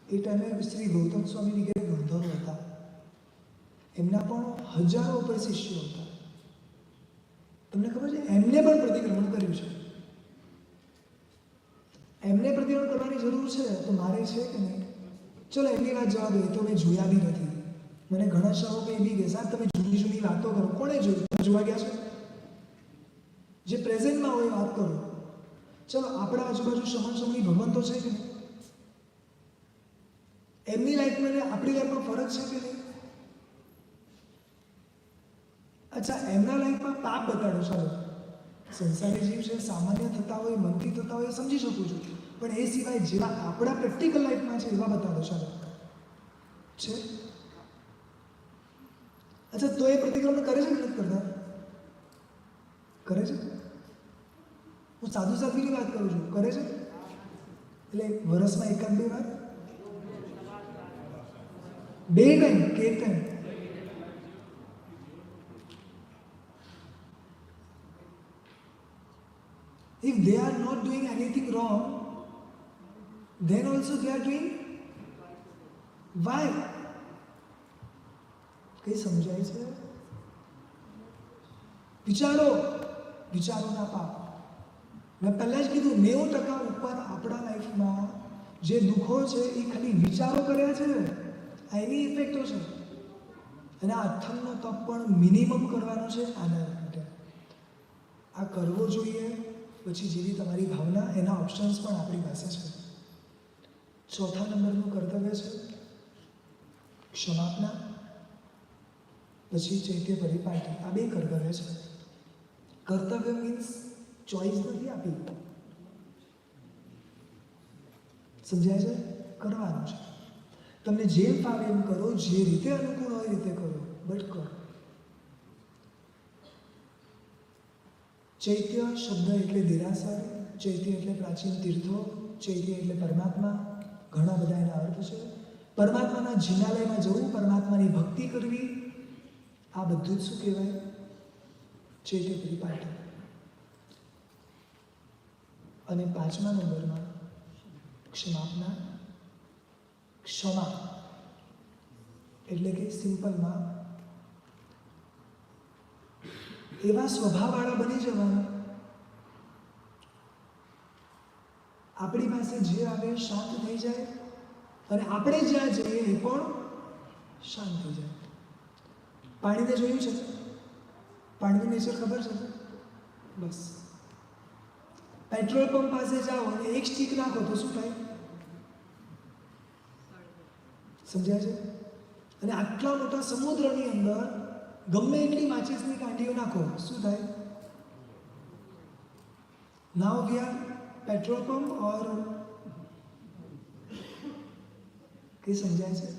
એ ટાઈમે શ્રી ગૌતમ સ્વામી વગેરે ગંધર્વ હતા. એમના પણ હજારો ઉપર શિષ્યો હતા. તમને ખબર છે એમને પણ પ્રતિક્રમણ કર્યું છે. એમને પ્રતિક્રમણ કરવાની જરૂર છે તો મારે છે કે નહીં? ચલો એમની વાત જવા દો, એ તો મેં જોયા બી નથી. મને ઘણા શ્રાવકો એ બી કહે સાહેબ તમે જૂની જૂની વાતો કરો. કોણે જોયું? તમે જોવા ગયા છો? જે પ્રેઝન્ટમાં હોય વાત કરો. ચલો આપણા આજુબાજુ સમણી ભગવંતો છે કે નહીં? એમની લાઈફમાં ને આપણી લાઈફમાં ફરક છે કે નહીં? અચ્છા, એમના લાઈફમાં પાપ બતાડો. ચાલો સંસારી જીવ છે, સામાન્ય થતા હોય, મનથી થતા હોય, સમજી શકું છું. પણ એ સિવાય જેવા આપણા પ્રેક્ટિકલ લાઈફમાં છે એવા બતાડો. ચાલો છે. અચ્છા, તો એ પ્રતિક્રમણ કરે છે કે નથી કરતા? કરે છે. હું સાધુ સાધ્વીની વાત કરું છું. કરે છે એટલે વર્ષમાં 1-2 વાર, 2 ટાઈમ કે 1 time? If they are not doing anything wrong, then also they are doing why? કઈ સમજાય છે? વિચારોના પાપ. મેં પહેલાં જ કીધું 90% ઉપર આપણા લાઈફમાં જે દુઃખો છે એ ખાલી વિચારો કર્યા છે, આ એની ઇફેક્ટો છે. અને આ અથર્વનો તપ પણ મિનિમમ કરવાનો છે આના માટે. આ કરવો જોઈએ. પછી જેવી તમારી ભાવના, એના ઓપ્શન્સ પણ આપણી પાસે છે. ચોથા નંબરનું કર્તવ્ય છે ક્ષમાપના, પછી ચૈત્ય પરિપાટી. આ બે કર્તવ્ય છે. કર્તવ્ય મીન્સ ચોઈસ નથી આપી, સમજાય છે? કરવાનું છે. તમને જે ફાવે એમ કરો, જે રીતે અનુકૂળ હોય એ રીતે કરો, બટ કરો. ચૈત્ય શબ્દ એટલે દેરાસર, ચૈત્ય એટલે પ્રાચીન તીર્થો, ચૈત્ય એટલે પરમાત્મા. ઘણા બધા એના અર્થ છે. પરમાત્માના જિનાલયમાં જવું, પરમાત્માની ભક્તિ કરવી, આ બધું જ શું કહેવાય? ચૈત્ય પરિપાટી. અને પાંચમા નંબરમાં ક્ષમાપના. ક્ષમા એટલે કે સિમ્પલમાં એવા સ્વભાવવાળા બની જવાના, આપણી પાસે જે આવે શાંત થઈ જાય, અને આપણે જ્યાં જઈએ એ પણ શાંત થઈ જાય. પાણીને જોયું છે? પાણીનું નેચર ખબર છે? બસ પેટ્રોલ પંપ પાસે જાઓ અને એક સ્ટીક નાખો તો શું થાય? સમજાય છે? અને આટલા મોટા સમુદ્રની અંદર ગમે એટલી માચિસની કાંડીઓ નાખો, શું થાય? નાવ વી આર પેટ્રોલ પંપ ઓર કઈ સમજાય છે?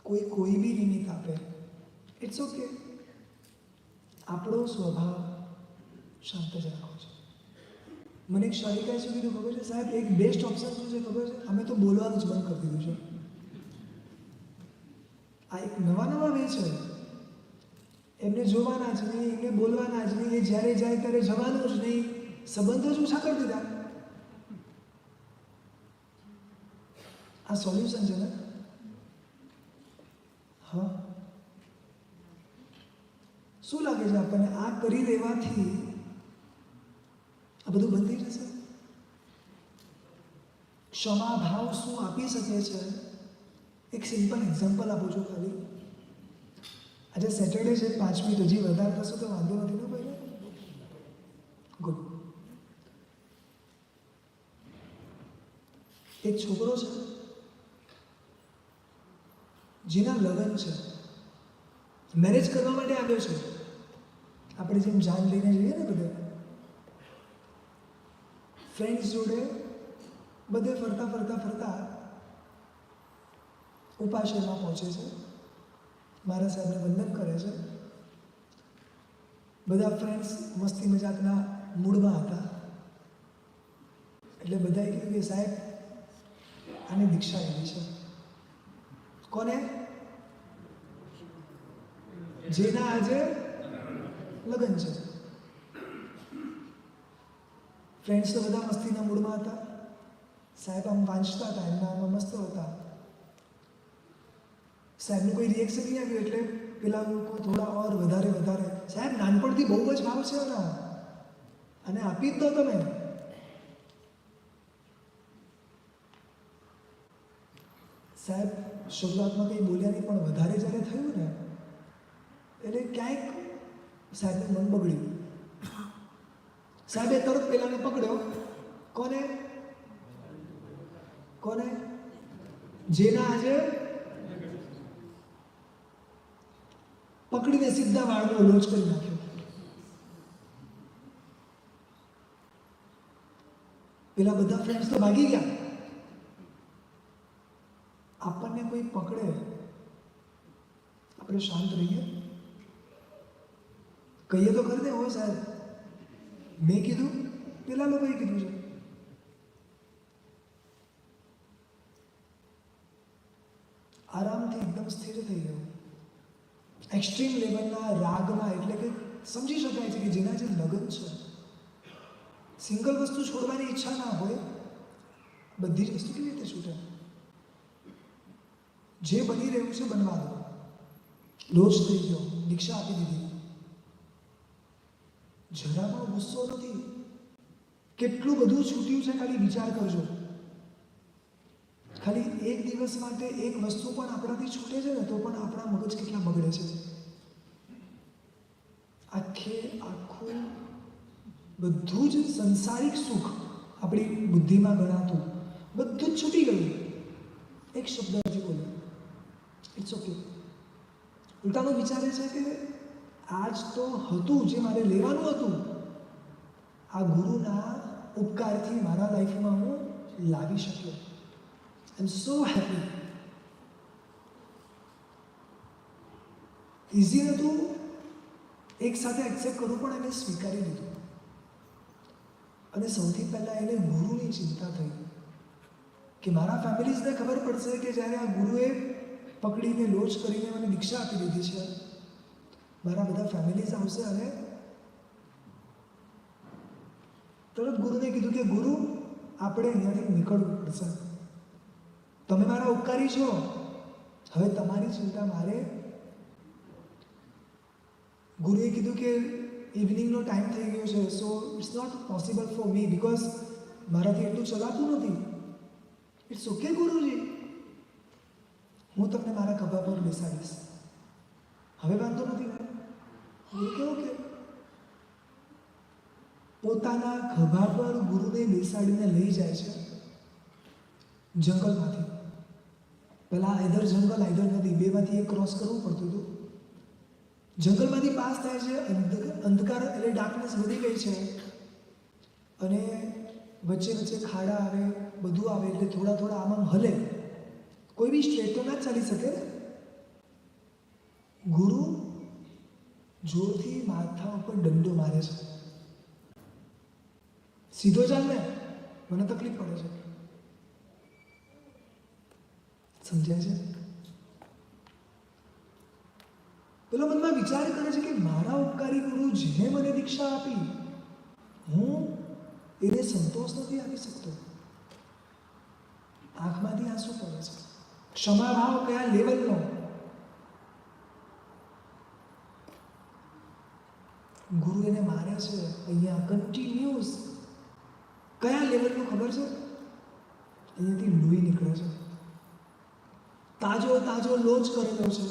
કોઈ બી નિમિત્ત આપે, ઇટ્સ ઓકે. આપણો સ્વભાવ શાંત જ રાખવો છે. મને એક શારિકાએ શું કીધું ખબર છે? સાહેબ, એક બેસ્ટ ઓપ્શન શું છે ખબર છે? અમે તો બોલવાનું જ બંધ કરી દીધું છે. આ એક નવા વે છે. એમને જોવાના જ નહીં, એમને બોલવાના જ નહીં, એ જ્યારે જાય ત્યારે જવાનું જ નહીં, સંબંધો જ ઓછા કરી દીધા. આ સોલ્યુશન છે ને? હા, શું લાગે છે આપણને? આ કરી દેવાથી આ બધું બંધ થઈ જશે? ક્ષમા ભાવ શું આપી શકે છે? એક સિમ્પલ એક્ઝામ્પલ આપું છું ખાલી. આજે સેટરડે છે, 5 મિનિટ હજી વધારે થશે તો વાંધો નથી ને ભાઈ? ગુડ. એક છોકરો છે જેના લગ્ન છે, મેરેજ કરવા માટે આવ્યો છે. આપણે જેમ જાન લઈને જઈએ ને બધે, ફ્રેન્ડ્સ જોડે બધે ફરતા ઉપાશ્રયમાં પહોંચે છે. મારા સાહેબને વંદન કરે છે. બધા ફ્રેન્ડ્સ મસ્તી મજાકના મૂડમાં હતા. એટલે બધાએ કીધું કે સાહેબ, આને દીક્ષા લીધી છે. કોને? જેના આજે લગ્ન છે. ફ્રેન્ડ્સ તો બધા મસ્તીના મૂડમાં હતા. સાહેબ આમ વાંચતા હતા, એમના આમાં મસ્ત હતા. સાહેબનું કોઈ રિએક્શન નહીં આવ્યું એટલે પેલા લોકો થોડા ઓર વધારે સાહેબ નાનપણથી બહુ જ ભાવ છે એના, અને આપી જ દો તમે. સાહેબ શરૂઆતમાં કંઈ બોલ્યા નહીં, પણ વધારે જ્યારે થયું ને એટલે ક્યાંક સાહેબનું મન બગડ્યું. સાહેબે તરત પેલાને પકડ્યો. કોને? જેના આજે પકડીને સીધા વાળનો લોચ કરી નાખ્યો. પેલા બધા ફ્રેન્ડ્સ તો ભાગી ગયા. આપણને કોઈ પકડે, આપણે શાંત રહીએ, કહીએ તો કરી દે, હો સાહેબ મેં કીધું, પેલા લોકોએ કીધું છે. આરામથી એકદમ સ્થિર થઈ ગયો. એક્સ્ટ્રીમ લેવલના રાગમાં, એટલે કે સમજી શકાય છે કે જેના જે લગ્ન છે, સિંગલ વસ્તુ છોડવાની ઈચ્છા ના હોય, બધી જ વસ્તુ કેવી રીતે છૂટે? જે બની રહ્યું છે બનવા દો. લોચ થઈ ગયો, દીક્ષા આપી દીધી. જરા પણ ગુસ્સો નથી. કેટલું બધું છૂટ્યું છે ખાલી વિચાર કરજો. ખાલી એક દિવસ માટે એક વસ્તુ પણ આપણાથી છૂટે છે ને તો પણ આપણા મગજ કેટલા બગડે છે. આખું બધું જ સંસારિક સુખ આપણી બુદ્ધિમાં ગણાતું બધું જ છૂટી ગયું. એક શબ્દ હજી બોલો, ઇટ્સ ઓકે. ઉલટાનું વિચારે છે કે આજ તો હતું જે મારે લેવાનું હતું, આ ગુરુના ઉપકારથી મારા લાઈફમાં હું લાવી શક્યો. આઈ એમ સો હેપી. ઇઝી હતું એક સાથે એક્સેપ્ટ કરવું, પણ એને સ્વીકારી લીધું. અને સૌથી પહેલાં એને ગુરુની ચિંતા થઈ કે મારા ફેમિલીઝને ખબર પડશે કે જ્યારે આ ગુરુએ પકડીને લોચ કરીને મને દીક્ષા આપી દીધી છે, મારા બધા ફેમિલીઝ આવશે અને તરત ગુરુને કીધું કે ગુરુ આપણે અહીંયાથી નીકળવું પડશે. તમે મારા ઉપકારી છો, હવે તમારી ચિંતા મારે. ગુરુએ કીધું કે ઇવનિંગનો ટાઈમ થઈ ગયો છે, so it's not possible for me because મારાથી એટલું ચલાતું નથી. ઇટ્સ ઓકે ગુરુજી, હું તમને મારા ખભા પર બેસાડીશ, હવે વાંધો નથી ને. ગુરુ કેવું કે પોતાના ખભા પર ગુરુને બેસાડીને લઈ જાય છે જંગલમાંથી. પહેલાં આઈધર જંગલ આઈધર નદી, બેમાંથી એક ક્રોસ કરવું પડતું હતું. જંગલમાંથી પાસ થાય છે, અંધકાર એટલે ડાર્કનેસ વધી ગઈ છે અને વચ્ચે વચ્ચે ખાડા આવે, બધું આવે, એટલે થોડા થોડા આમ હલે. કોઈ બી સ્ટ્રેટ તો ના જ ચાલી શકે. ગુરુ જોરથી માથા ઉપર દંડો મારે છે. સીધો ચાલ ને, મને તકલીફ પડે છે. સમજાય છે? પેલો મનમાં વિચાર કરે છે કે મારા ઉપકારી ગુરુ જેને મને દીક્ષા આપી, હું એને સંતોષ નથી આપી શકતો. આંખમાંથી આંસુ પડે છે. ક્ષમા ભાવ કયા લેવલનો? ગુરુ એને મારે છે અહીંયા કન્ટિન્યુઅસ. કયા લેવલનું ખબર છે? અહીંયાથી લોહી નીકળે છે. તાજો તાજો લોચ કરેલો છે,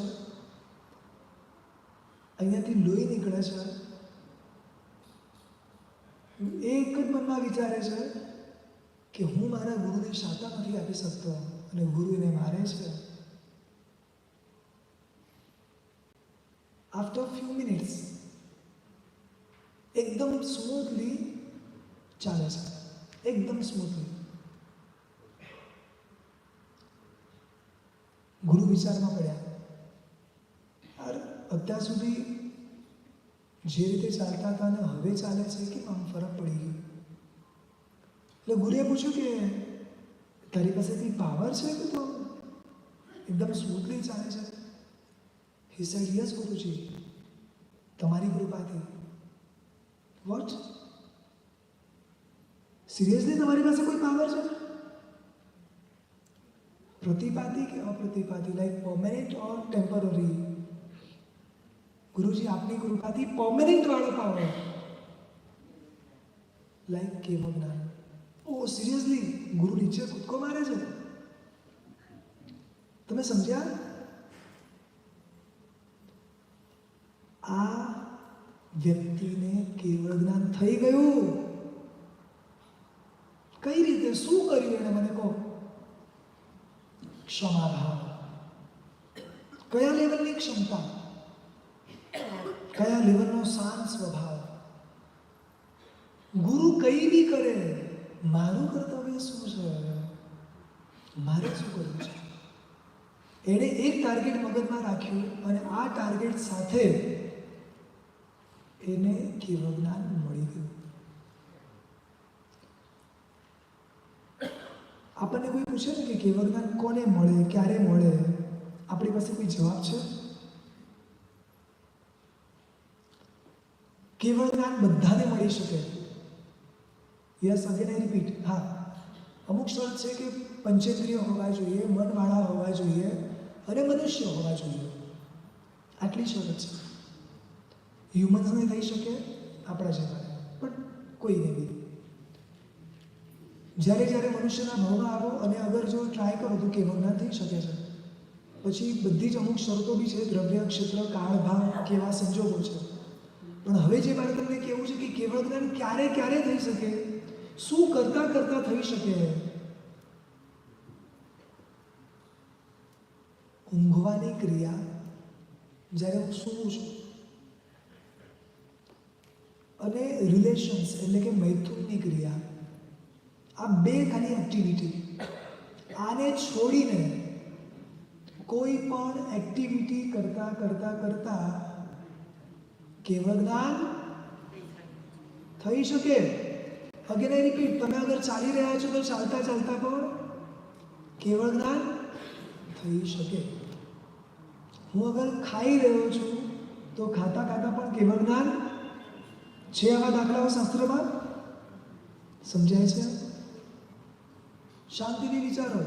અહીંયાથી લોહી નીકળે છે. એક જ મનમાં વિચારે છે કે હું મારા ગુરુને શાતા નથી આપી શકતો અને ગુરુ એને મારે છે. આફ્ટર ફ્યુ મિનિટ્સ એકદમ સ્મૂથલી ચાલે છે, એકદમ સ્મૂથલી. ગુરુ વિચારમાં પડ્યા, અત્યાર સુધી જે રીતે ચાલતા હતા ને હવે ચાલે છે કે આમ ફરક પડી ગયો. એટલે ગુરુએ પૂછ્યું કે તારી પાસે કંઈ પાવર છે કે તો એકદમ સ્મૂથલી ચાલે છે? હી સેડ યસ ગુરુજી, તમારી કૃપાથી. વોટ? સિરિયસલી તમારી પાસે કોઈ પાવર છે? પ્રતિપાતી કે અપ્રતિપાતી, લાઈક પરમેનન્ટ ઓર ટેમ્પરરી? ગુરુજી આપની કૃપાથી પરમેનન્ટ વાળો પાવર, લાઈક કેવો જ્ઞાન. ઓ સિરિયસલી? ગુરુ નીચે કૂદકો મારે છે. તમે સમજ્યા? આ વ્યક્તિને કેવળ જ્ઞાન થઈ ગયું. કઈ રીતે, શું કર્યું એણે, મને કહો. ક્ષમા ભાવ. કયા લેવલની ક્ષમતા, કયા લેવલનો શાંત સ્વભાવ. ગુરુ કઈ બી કરે, મારું કર્તવ્ય શું છે, મારે શું કરવું છે. એણે એક ટાર્ગેટ મગજમાં રાખ્યું અને આ ટાર્ગેટ સાથે એને કેવળ જ્ઞાન મળી ગયું. આપણને કોઈ પૂછે ને કે કેવળ જ્ઞાન કોને મળે, ક્યારે મળે, આપણી પાસે કોઈ જવાબ છે? કેવળ જ્ઞાન બધાને મળી શકે. Yes, again I repeat. હા, અમુક શરત છે કે પંચેન્દ્રિય હોવા જોઈએ, મનવાળા હોવા જોઈએ મનુષ્ય હોવા જોઈએ, આટલી શરત છે. હ્યુમન્સને થઈ શકે, આપણા જેવા, પણ કોઈને બી. જ્યારે જ્યારે મનુષ્યના ભાવમાં આવો અને અગર જો ટ્રાય કરો તો કેવળ જ્ઞાન થઈ શકે છે. પછી બધી જ અમુક શરતો બી છે, દ્રવ્ય, ક્ષેત્ર, કાળ, ભાવ, કેવા સંજોગો છે. પણ હવે જે મારે તમને કહેવું છે કે કેવળ જ્ઞાન ક્યારે ક્યારે થઈ શકે, શું કરતા કરતા થઈ શકે. ઊંઘવાની ક્રિયા, જ્યારે હું સૂવું છું, અને રિલેશન્સ એટલે કે મૈથુનની ક્રિયા, આ બે ખાલી એક્ટિવિટી, આને છોડીને કોઈ પણ એક્ટિવિટી કરતા કરતા કરતા કેવળ જ્ઞાન થઈ શકે. અગેન આઈ રિપીટ, તમે અગર ચાલી રહ્યા છો તો ચાલતા ચાલતા પણ કેવળ જ્ઞાન થઈ શકે. હું અગર ખાઈ રહ્યો છું તો ખાતા ખાતા પણ કેવળ જ્ઞાન છે. આવા દાખલાઓ શાસ્ત્રમાં સમજાય છે. શાંતિથી વિચારો,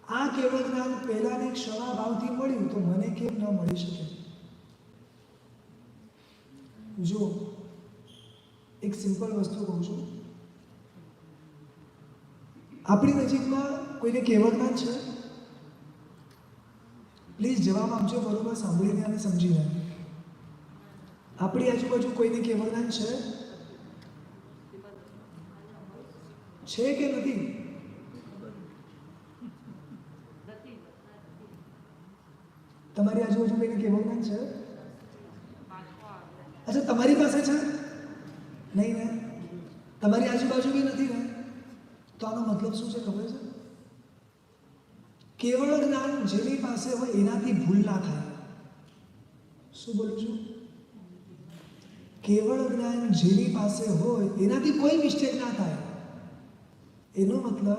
આ કેવળ જ્ઞાન પહેલાને ક્ષમા ભાવથી મળ્યું તો મને કેમ ન મળી શકે? જો એક સિમ્પલ વસ્તુ કહું છું, આપણી નજીકમાં કોઈને કેવળ જ્ઞાન છે? પ્લીઝ જવાબ આપજો, બરોબર સાંભળીને અને સમજીને. આપણી આજુબાજુ કોઈને કેવળ જ્ઞાન છે કે નથી? તમારી આજુબાજુ કોઈને કેવળ જ્ઞાન છે? અચ્છા, તમારી પાસે છે? નહીં ને? તમારી આજુબાજુ બી નથી ને? તો આનો મતલબ શું છે ખબર છે? કેવળ જ્ઞાન જેની પાસે હોય એનાથી ભૂલ ના થાય. શું બોલું છું? કેવળ જ્ઞાન જેની પાસે હોય એનાથી કોઈ મિસ્ટેક ના થાય. એનો મતલબ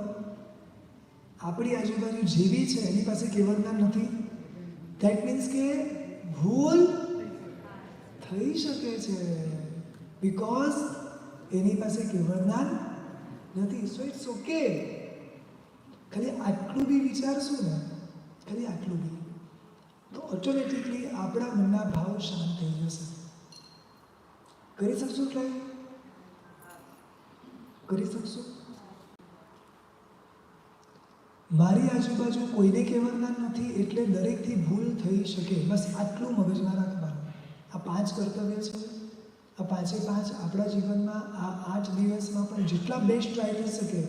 આપણી આજુબાજુ જેવી છે એની પાસે કેવળ જ્ઞાન નથી. ધેટ મીન્સ કે ભૂલ થઈ શકે છે, બીકોઝ એની પાસે કેવળ જ્ઞાન નથી. So it's okay. ખાલી આટલું બી વિચારશું ને, ખાલી આટલું બી, તો ઓટોમેટિકલી આપણા મનના ભાવ શાંત થઈ જશે. કરી શકશું? ટ્રાય કરી શકશું? મારી આજુબાજુ કોઈને કેવળ જ્ઞાન નથી એટલે દરેકથી ભૂલ થઈ શકે. બસ આટલું મગજમાં રાખવાનું. આ 5 કર્તવ્ય છે, આ 5એ 5 આપણા જીવનમાં આ 8 દિવસમાં પણ જેટલા બેસ્ટ ટ્રાય થઈ શકે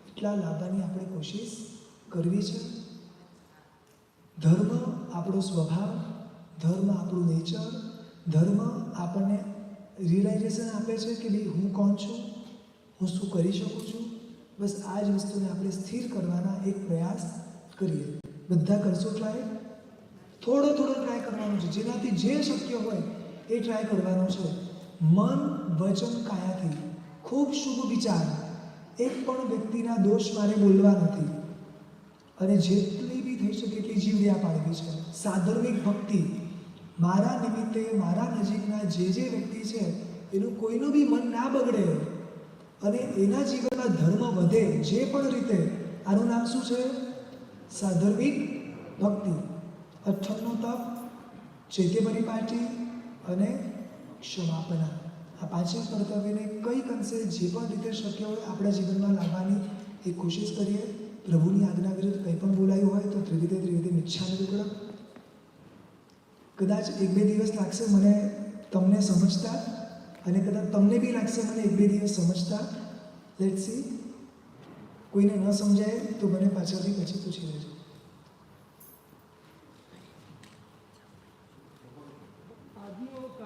એટલા લાવવાની આપણે કોશિશ કરવી છે. ધર્મ આપણો સ્વભાવ, ધર્મ આપણું નેચર, ધર્મ આપણને રિયલાઇઝેશન આપે છે કે ભાઈ હું કોણ છું, હું શું કરી શકું છું. બસ આ જ વસ્તુને આપણે સ્થિર કરવાના એક પ્રયાસ કરીએ. બધા કરશો ટ્રાય? થોડો થોડો ટ્રાય કરવાનો છે, જેનાથી જે શક્ય હોય એ ટ્રાય કરવાનો છે. મન, વચન, કાયાથી ખૂબ શુભ વિચાર, એક પણ વ્યક્તિના દોષ મારે બોલવા નથી, અને જેટલી બી થઈ શકે એટલી જીવડ્યા પાડવી છે. સાધર્મિક ભક્તિ, મારા નિમિત્તે મારા નજીકના જે વ્યક્તિ છે એનું કોઈનું બી મન ના બગડે અને એના જીવનમાં ધર્મ વધે જે પણ રીતે. આનું નામ શું છે? સાધર્મિક ભક્તિ. 58નો તપ, ચૈત્ય પરિપાટી અને ક્ષમાપના. આ 5 કર્તવ્યને કંઈક અંશે જે પણ રીતે શક્ય હોય આપણા જીવનમાં લાવવાની એક કોશિશ કરીએ. પ્રભુની આજ્ઞા વિરુદ્ધ કંઈ પણ બોલાયું હોય તો ત્રિવિધે મિચ્છામિ દુક્કડમ. કદાચ 1-2 દિવસ લાગશે મને તમને સમજતા, અને કદાચ તમને બી લાગશે મને 1-2 દિવસ સમજતા. Let's see. કોઈને ન સમજાય તો મને પાછળથી પછી પૂછી લેજો.